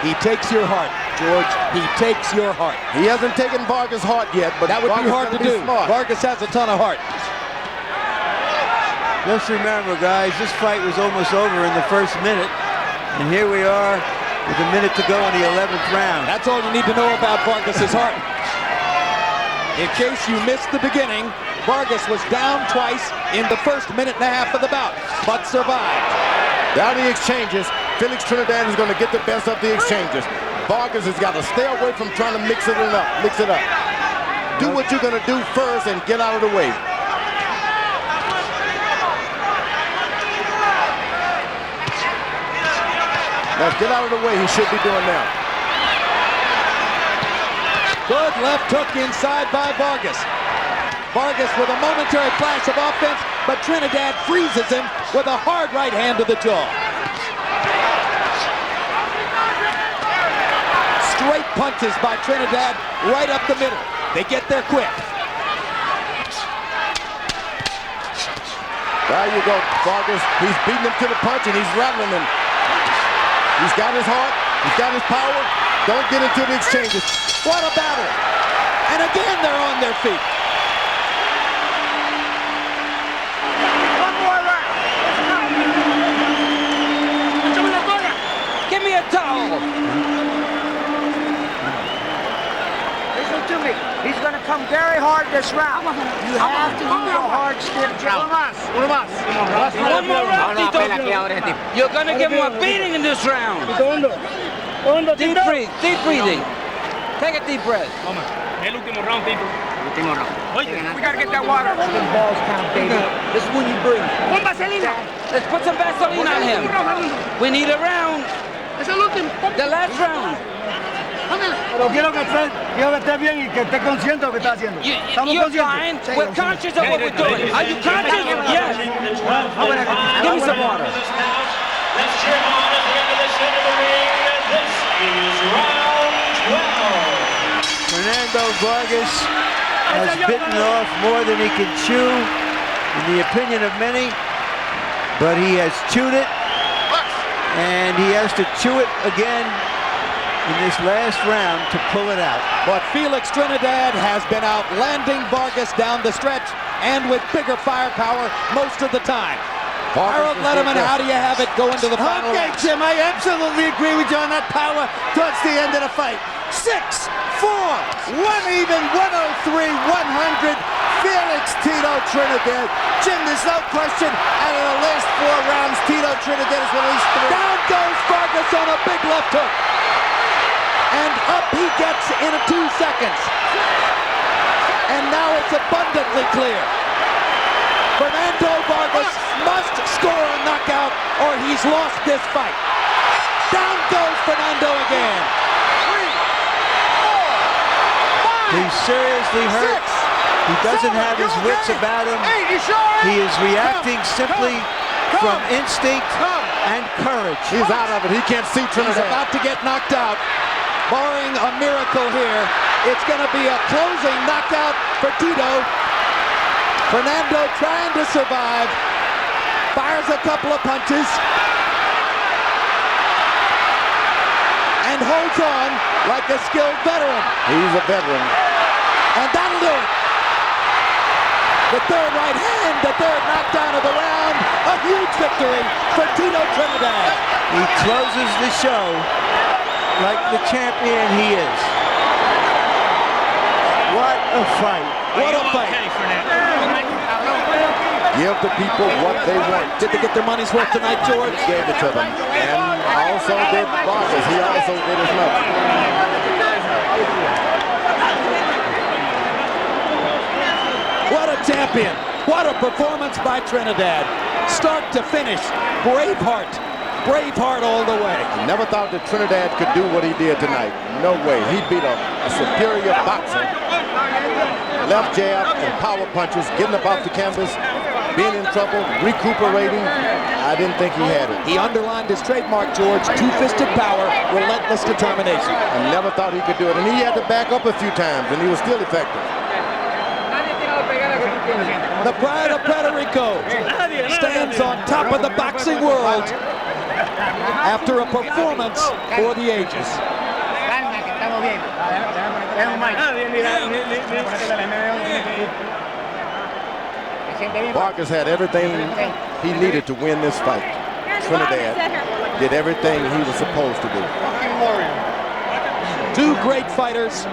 Speaker 5: He takes your heart, George. He takes your heart.
Speaker 4: He hasn't taken Vargas' heart yet, but
Speaker 5: that would be hard to do. Vargas has a ton of heart.
Speaker 3: Just remember, guys, this fight was almost over in the first minute. And here we are with a minute to go in the 11th round.
Speaker 5: That's all you need to know about Vargas's heart. In case you missed the beginning, Vargas was down twice in the first minute and a half of the bout, but survived.
Speaker 4: Down the exchanges, Felix Trinidad is going to get the best of the exchanges. Vargas has got to stay away from trying to mix it up. Do what you're going to do first and get out of the way. Let's get out of the way. He should be doing now.
Speaker 5: Good left hook inside by Vargas. Vargas with a momentary flash of offense, but Trinidad freezes him with a hard right hand to the jaw. Straight punches by Trinidad right up the middle. They get there quick.
Speaker 4: There you go, Vargas. He's beating him to the punch and he's rattling him. He's got his heart. He's got his power. Don't get into the exchanges.
Speaker 5: What a battle. And again, they're on their feet.
Speaker 9: One more round.
Speaker 7: Give me a towel.
Speaker 9: Listen to me. He's going to come very hard this round. You have to use a hard, stiff jaw.
Speaker 7: One more round, Tito. You're going to give him a beating in this round. Deep breathe, deep breathing. Take a deep breath.
Speaker 8: El último round, Tito. Último round. Oye, we gotta get that water.
Speaker 9: Balls count, baby. This is when you breathe.
Speaker 8: Pon vaselina.
Speaker 7: Let's put some Vaseline on him. We need a round.
Speaker 8: Es el último.
Speaker 7: The last round.
Speaker 6: Pero quiero que esté bien y que esté consciente de lo que está haciendo.
Speaker 7: You're fine. We're conscious of what we're doing. Are you conscious? Yes. Give me some water.
Speaker 1: Let's cheer him on at the end of the center of the ring. This is round 12.
Speaker 3: Fernando Vargas has bitten off more than he can chew, in the opinion of many, but he has chewed it, and he has to chew it again in this last round to pull it out.
Speaker 5: But Felix Trinidad has been outlanding Vargas down the stretch and with bigger firepower most of the time. Harold Letterman, how do you have it go into the final
Speaker 10: Okay,
Speaker 5: round?
Speaker 10: Jim, I absolutely agree with you on that power towards the end of the fight. 6-4, 1 even, 103, 100. Felix Tito Trinidad. Jim, there's no question, out of the last 4 rounds, Tito Trinidad has released 3.
Speaker 5: Down goes Vargas on a big left hook. And up he gets in 2 seconds. And now it's abundantly clear. Fernando Vargas must score a knockout or he's lost this fight. Down goes Fernando again.
Speaker 3: 3, 4, 5, He's seriously hurt.
Speaker 5: 6,
Speaker 3: He doesn't
Speaker 5: 7,
Speaker 3: have his wits about him.
Speaker 5: 8, you sure?
Speaker 3: He is reacting simply from instinct and courage.
Speaker 4: He's out of it. He can't see
Speaker 5: He's
Speaker 4: Trinidad.
Speaker 5: about to get knocked out. Barring a miracle here, it's going to be a closing knockout for Tito. Fernando trying to survive. Fires a couple of punches. And holds on like a skilled veteran.
Speaker 4: He's a veteran.
Speaker 5: And that'll do it. The third right hand, the third knockdown of the round. A huge victory for Tito Trinidad.
Speaker 3: He closes the show like the champion he is. What a fight.
Speaker 5: What a fight.
Speaker 4: Give the people what they want.
Speaker 5: Did they get their money's worth tonight, George?
Speaker 4: Gave it to them. And also did Vargas. He also did his much.
Speaker 5: What a champion. What a performance by Trinidad. Start to finish. Braveheart. Braveheart all the way.
Speaker 4: Never thought that Trinidad could do what he did tonight. No way. He beat a superior boxer. Left jab and power punches, getting up off the canvas, being in trouble, recuperating. I didn't think he had it.
Speaker 5: He underlined his trademark, George. Two-fisted power, relentless determination.
Speaker 4: I never thought he could do it. And he had to back up a few times, and he was still effective.
Speaker 5: The pride of Puerto Rico stands on top of the boxing world after a performance for the ages.
Speaker 4: Vargas had everything he needed to win this fight. Trinidad did everything he was supposed to do.
Speaker 5: Two great fighters,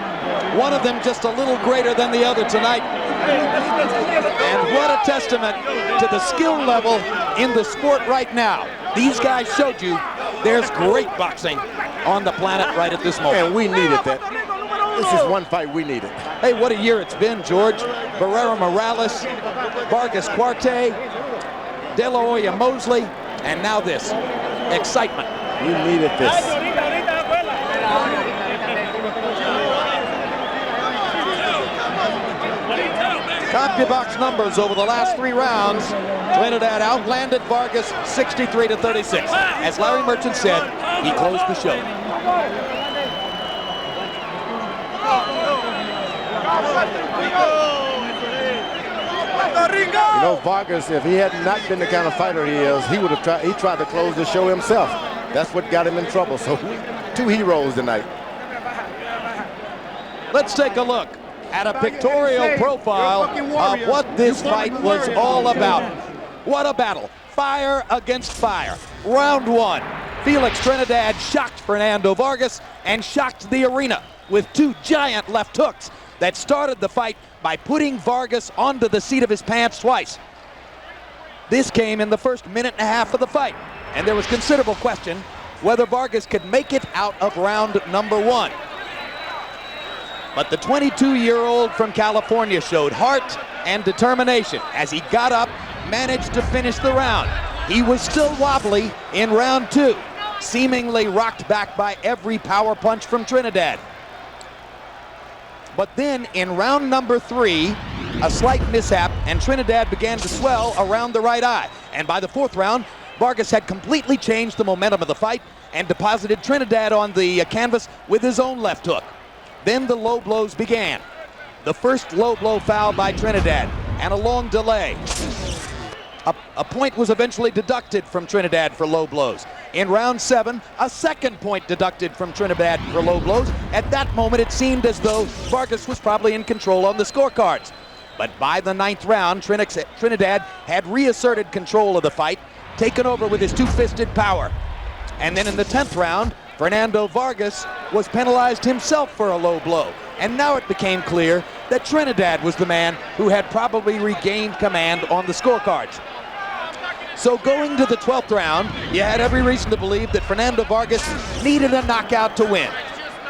Speaker 5: one of them just a little greater than the other tonight. And what a testament to the skill level in the sport right now. These guys showed you there's great boxing on the planet right at this moment.
Speaker 4: And we needed that. This is one fight we needed.
Speaker 5: Hey, what a year it's been, George. Barrera Morales, Vargas Cuarte, De La Hoya Mosley, and now this. Excitement.
Speaker 4: We needed this.
Speaker 5: CompuBox numbers over the last 3 rounds. Trinidad outlanded Vargas 63-36. As Larry Merchant said, he closed the show.
Speaker 4: You know, Vargas, if he had not been the kind of fighter he is, he would have tried to close the show himself. That's what got him in trouble. So 2 heroes tonight.
Speaker 5: Let's take a look at a pictorial profile of what this fight was all about. What a battle. Fire against fire. Round 1. Felix Trinidad shocked Fernando Vargas and shocked the arena with 2 giant left hooks that started the fight by putting Vargas onto the seat of his pants twice. This came in the first minute and a half of the fight, and there was considerable question whether Vargas could make it out of round number 1. But the 22-year-old from California showed heart and determination as he got up, managed to finish the round. He was still wobbly in round 2, seemingly rocked back by every power punch from Trinidad. But then in round number 3, a slight mishap and Trinidad began to swell around the right eye. And by the 4th round, Vargas had completely changed the momentum of the fight and deposited Trinidad on the canvas with his own left hook. Then the low blows began. The first low blow foul by Trinidad and a long delay. A point was eventually deducted from Trinidad for low blows. In round 7, a second point deducted from Trinidad for low blows. At that moment, it seemed as though Vargas was probably in control on the scorecards. But by the 9th round, Trinidad had reasserted control of the fight, taken over with his 2-fisted power. And then in the 10th round, Fernando Vargas was penalized himself for a low blow. And now it became clear that Trinidad was the man who had probably regained command on the scorecards. So going to the 12th round, you had every reason to believe that Fernando Vargas needed a knockout to win.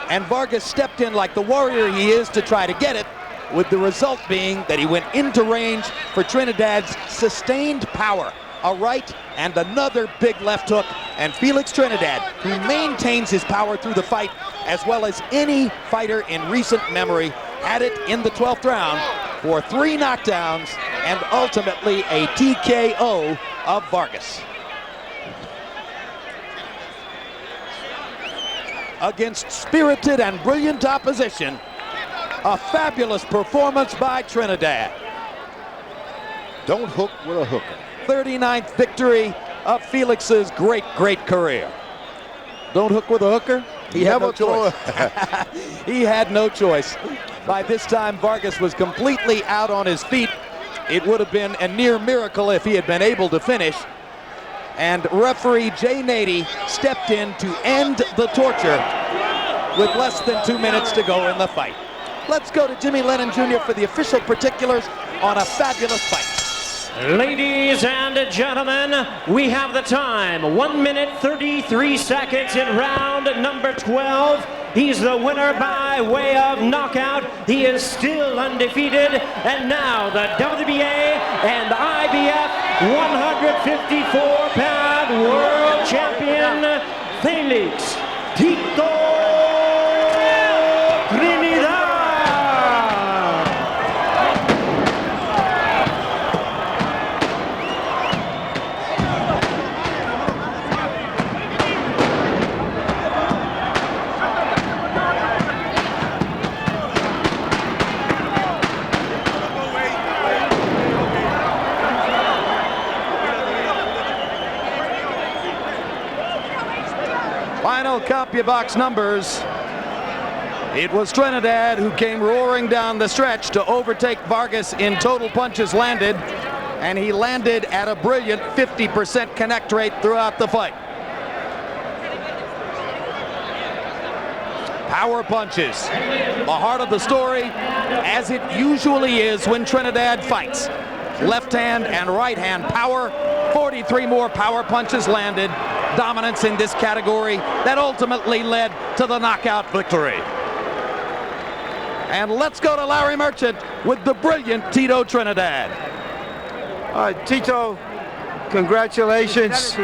Speaker 5: And Vargas stepped in like the warrior he is to try to get it, with the result being that he went into range for Trinidad's sustained power. A right and another big left hook, and Felix Trinidad, who maintains his power through the fight as well as any fighter in recent memory, had it in the 12th round for 3 knockdowns and ultimately a TKO of Vargas. Against spirited and brilliant opposition, a fabulous performance by Trinidad.
Speaker 4: Don't hook with a hooker.
Speaker 5: 39th victory of Felix's great career. Don't hook with a hooker? He had no choice. He had no choice. By this time, Vargas was completely out on his feet. It would have been a near miracle if he had been able to finish. And referee Jay Nady stepped in to end the torture with less than 2 minutes to go in the fight. Let's go to Jimmy Lennon Jr. for the official particulars on a fabulous fight.
Speaker 1: Ladies and gentlemen, we have the time. 1 minute, 33 seconds in round number 12. He's the winner by way of knockout. He is still undefeated. And now the WBA and IBF 154-pound world champion, Felix Tito Trinidad.
Speaker 5: Final CompuBox numbers. It was Trinidad who came roaring down the stretch to overtake Vargas in total punches landed, and he landed at a brilliant 50% connect rate throughout the fight. Power punches. The heart of the story, as it usually is when Trinidad fights. Left hand and right hand power. 43 more power punches landed. Dominance in this category that ultimately led to the knockout victory. And let's go to Larry Merchant with the brilliant Tito Trinidad.
Speaker 3: Tito, congratulations.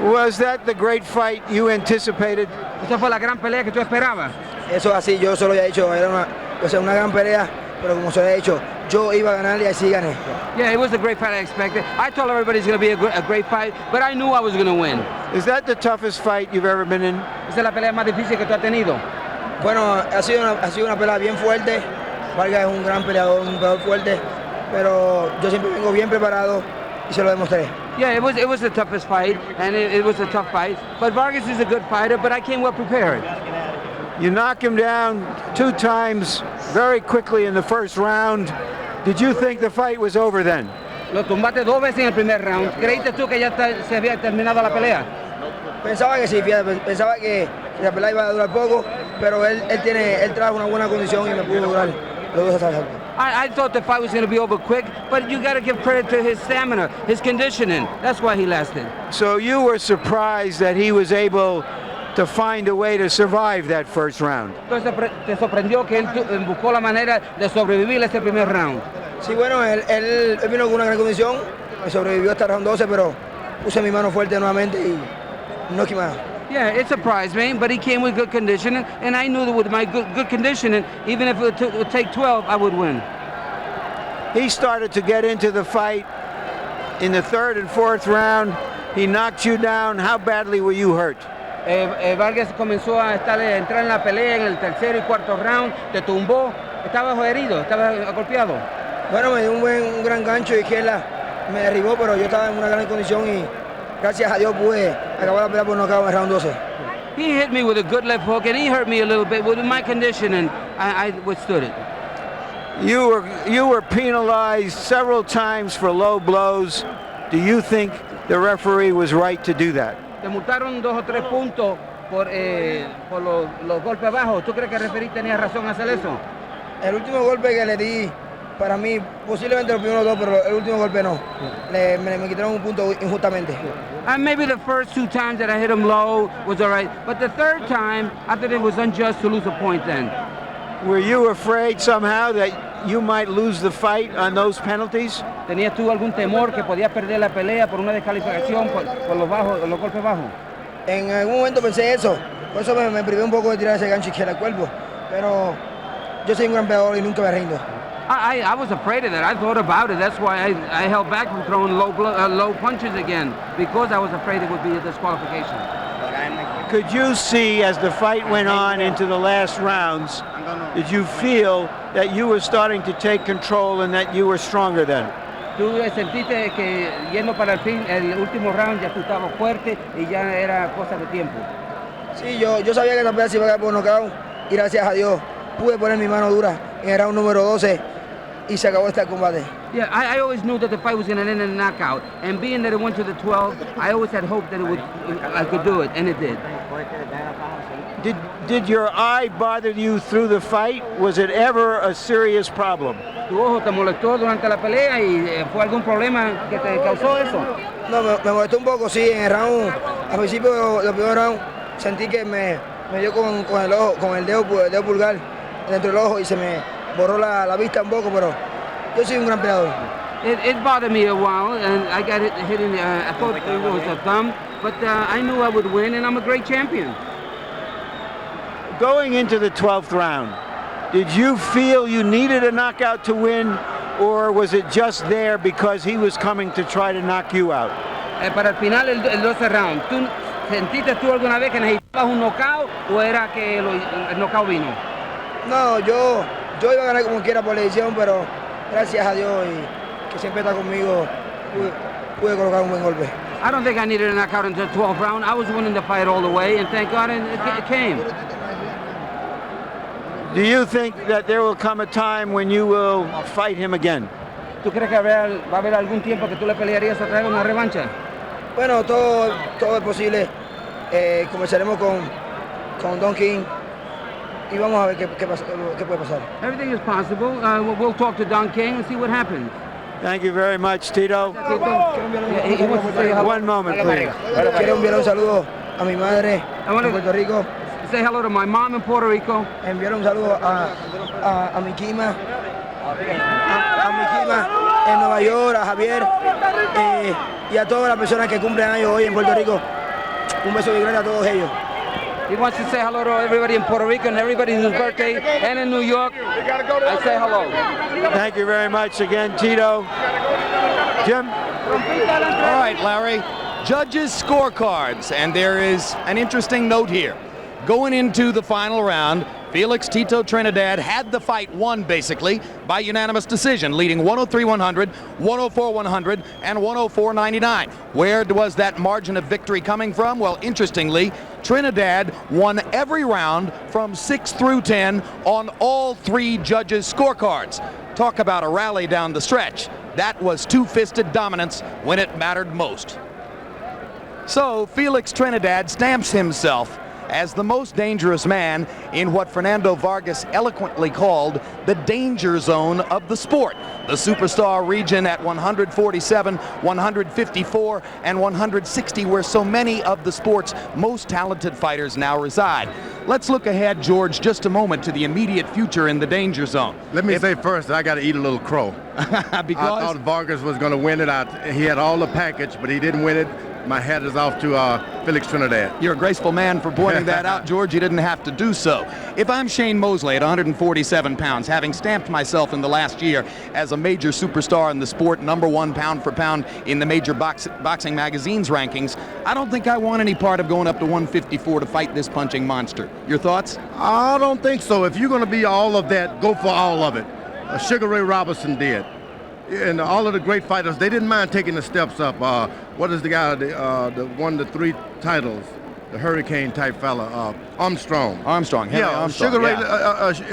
Speaker 3: Was that the great fight you anticipated?
Speaker 7: Esa fue la gran pelea que tú esperabas.
Speaker 6: Eso así, yo solo había dicho, era una gran pelea, pero como se había dicho, yo iba a ganar y así gané.
Speaker 7: Yeah, it was a great fight I expected. I told everybody it's going to be a great fight, but I knew I was going to win.
Speaker 3: Is that the toughest fight you've ever been in?
Speaker 7: Esa es la pelea más difícil que tú has tenido.
Speaker 6: Bueno, ha sido una pelea bien fuerte. Vargas es un gran peleador, un peleador fuerte, pero yo siempre vengo bien preparado y se lo demostré.
Speaker 7: Yeah, it was the toughest fight, and it was a tough fight. But Vargas is a good fighter, but I came well prepared.
Speaker 3: You knock him down 2 times very quickly in the first round. Did you think the fight was over then?
Speaker 7: Lo tumbaste 2 veces en el primer round. ¿Creíste tú que ya se había terminado la pelea?
Speaker 6: Pensaba que sí, pensaba que la pelea iba a durar poco, pero él trajo una buena condición y me pudo durar los 2 asaltos.
Speaker 7: I thought the fight was going to be over quick, but you got to give credit to his stamina, his conditioning. That's why he lasted.
Speaker 3: So you were surprised that he was able to find a way to survive that first round.
Speaker 7: Entonces te sorprendió que él buscó la manera de sobrevivir ese primer round.
Speaker 6: Sí, bueno, él vino con una gran condición, sobrevivió hasta el round 12, pero puse mi mano fuerte nuevamente y no quemaba.
Speaker 7: Yeah, it surprised me, but he came with good conditioning, and I knew that with my good conditioning, even if it would take 12, I would win.
Speaker 3: He started to get into the fight in the 3rd and 4th round. He knocked you down. How badly were you hurt?
Speaker 7: Vargas comenzó a entrar en la pelea en el 3er y 4th round, te tumbó, estabas herido, estabas golpeado.
Speaker 6: Bueno, me dio un gran gancho de izquierda, me derribó, pero yo estaba en una gran condición y gracias a Dios pude acabar la pelea por nocaut en el round 12.
Speaker 7: He hit me with a good left hook, and he hurt me a little bit with my conditioning. I withstood it.
Speaker 3: You were penalized several times for low blows. Do you think the referee was right to do that?
Speaker 7: Te multaron 2 o 3 puntos por los golpes bajos. ¿Tú crees que el referee tenía razón hacer eso?
Speaker 6: El último golpe que le di, para mí, posiblemente los primeros 2, pero el último golpe no. Me quitaron un punto injustamente.
Speaker 7: And maybe the first 2 times that I hit him low was all right, but the 3rd time, I thought it was unjust to lose a point then.
Speaker 3: Were you afraid somehow that you might lose the fight on those penalties?
Speaker 7: ¿Tenías tú algún temor que podías perder la pelea por una descalificación por los golpes bajos?
Speaker 6: En algún momento pensé eso, por eso me privé un poco de tirar ese gancho izquierdo al cuerpo, pero yo soy un gran peleador y nunca me rindo.
Speaker 7: I was afraid of that. I thought about it. That's why I held back from throwing low punches again, because I was afraid it would be a disqualification.
Speaker 3: Could you see, as the fight went on into the last rounds, did you feel that you were starting to take control and that you were stronger then?
Speaker 7: ¿Tú sentiste que yendo para el último round ya tú estabas fuerte y ya era cosa de tiempo?
Speaker 6: Sí, yo sabía que la pelea se iba a ganar por nocaut y gracias a Dios pude poner mi mano dura en el round número 12 y se acabó este combate.
Speaker 7: Yeah, I always knew that the fight was going to end in a knockout, and being that it went to the 12, I always had hope that I could do it, and it did.
Speaker 3: Did your eye bother you through the fight? Was it ever a serious problem?
Speaker 7: ¿Tu ojo te molestó durante la pelea y fue algún problema que te causó eso?
Speaker 6: No, me molestó un poco, sí, en el round, al principio del primer round, sentí que me dio con el dedo pulgar dentro del ojo y se me borró la vista un poco, pero yo soy un gran peleador.
Speaker 7: It bothered me a while, and I got hit in the, I thought it was a thumb, but I knew I would win, and I'm a great champion.
Speaker 3: Going into the 12th round, did you feel you needed a knockout to win, or was it just there because he was coming to try to knock you out?
Speaker 7: Para el final, el 12 round, ¿tú sentiste tú alguna vez que necesitabas un knockout o era que el knockout vino?
Speaker 6: No, yo iba a ganar como quiera por la edición, pero gracias a Dios y que siempre está conmigo, pude colocar un buen golpe.
Speaker 7: I don't think I needed a knockout until the 12th round. I was winning the fight all the way, and thank God it came.
Speaker 3: Do you think that there will come a time when you will fight him again?
Speaker 7: ¿Tú crees que va a haber algún tiempo que tú le pelearías otra vez una revancha?
Speaker 6: Bueno, todo es posible. Comenzaremos con Don King y vamos a ver qué puede pasar.
Speaker 7: Everything is possible. We'll talk to Don King and see what happens.
Speaker 3: Thank you very much, Tito.
Speaker 7: He wants to say hello.
Speaker 3: One moment, please.
Speaker 6: Quiero enviar un saludo a mi madre en Puerto Rico.
Speaker 7: Say hello to my mom in Puerto Rico.
Speaker 6: Enviar un saludo a mi Kima, a mi Kima en Nueva York, a Javier y a todas las personas que cumplen años hoy en Puerto Rico. Un beso muy grande a todos ellos.
Speaker 7: He wants to say hello to everybody in Puerto Rico and everybody whose birthday and in New York. I say hello.
Speaker 3: Thank you very much again, Tito. Jim?
Speaker 11: All right, Larry. Judges' scorecards, and there is an interesting note here. Going into the final round, Felix Tito Trinidad had the fight won basically by unanimous decision, leading 103-100, 104-100, and 104-99. Where was that margin of victory coming from? Well, interestingly, Trinidad won every round from 6 through 10 on all 3 judges' scorecards. Talk about a rally down the stretch. That was two-fisted dominance when it mattered most. So Felix Trinidad stamps himself as the most dangerous man in what Fernando Vargas eloquently called the danger zone of the sport. The superstar region at 147, 154, and 160, where so many of the sport's most talented fighters now reside. Let's look ahead, George, just a moment to the immediate future in the danger zone.
Speaker 4: Let me say first, I got to eat a little crow.
Speaker 11: Because
Speaker 4: I thought Vargas was going to win it. He had all the package, but he didn't win it. My hat is off to Felix Trinidad.
Speaker 11: You're a graceful man for pointing that out, George. You didn't have to do so. If I'm Shane Mosley at 147 pounds, having stamped myself in the last year as a major superstar in the sport, #1 pound for pound in the major boxing magazine's rankings, I don't think I want any part of going up to 154 to fight this punching monster. Your thoughts?
Speaker 4: I don't think so. If you're going to be all of that, go for all of it. Sugar Ray Robinson did. And all of the great fighters, they didn't mind taking the steps up. What is the guy that won the 3 titles? The Hurricane type fella, Armstrong.
Speaker 11: Armstrong, Henry Armstrong.
Speaker 4: Sugar Ray,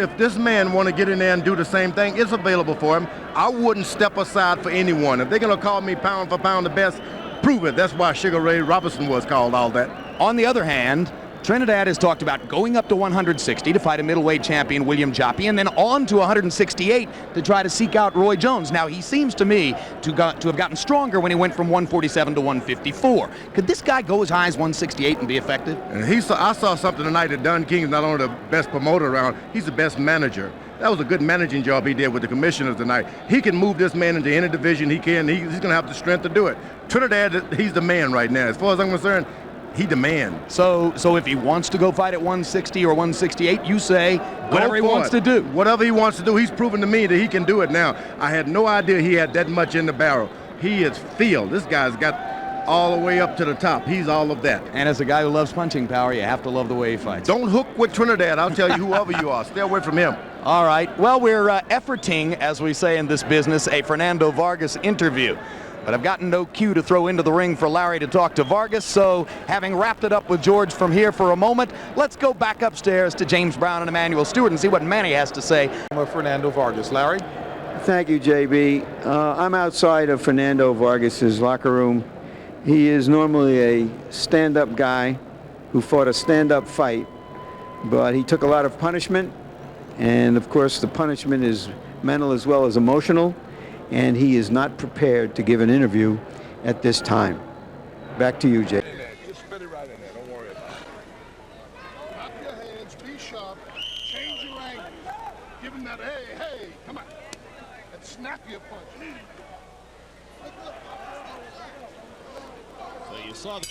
Speaker 4: if this man want to get in there and do the same thing, it's available for him. I wouldn't step aside for anyone. If they're going to call me pound for pound the best, prove it. That's why Sugar Ray Robinson was called all that.
Speaker 11: On the other hand, Trinidad has talked about going up to 160 to fight a middleweight champion, William Joppy, and then on to 168 to try to seek out Roy Jones. Now, he seems to me to have gotten stronger when he went from 147 to 154. Could this guy go as high as 168 and be effective?
Speaker 4: And I saw something tonight that Don King is not only the best promoter around, he's the best manager. That was a good managing job he did with the commissioners tonight. He can move this man into any division he can. He's going to have the strength to do it. Trinidad, he's the man right now. As far as I'm concerned, he the man.
Speaker 11: So if he wants to go fight at 160 or 168, you say whatever he wants to do.
Speaker 4: Whatever he wants to do. He's proven to me that he can do it now. I had no idea he had that much in the barrel. He is filled. This guy's got all the way up to the top. He's all of that.
Speaker 11: And as a guy who loves punching power, you have to love the way he fights.
Speaker 4: Don't hook with Trinidad. I'll tell you, whoever you are, stay away from him.
Speaker 11: All right. Well, we're efforting, as we say in this business, a Fernando Vargas interview. But I've gotten no cue to throw into the ring for Larry to talk to Vargas, so having wrapped it up with George from here for a moment, let's go back upstairs to James Brown and Emmanuel Stewart and see what Manny has to say.
Speaker 12: Fernando Vargas. Larry?
Speaker 3: Thank you, JB. I'm outside of Fernando Vargas's locker room. He is normally a stand-up guy who fought a stand-up fight, but he took a lot of punishment, and of course the punishment is mental as well as emotional, and he is not prepared to give an interview at this time. Back to you, Jay.
Speaker 2: Just spit it right in there. Don't worry about it. Up your hands, be sharp, change your angle. Give him that, hey, come on. And snap your punch.
Speaker 13: So you saw the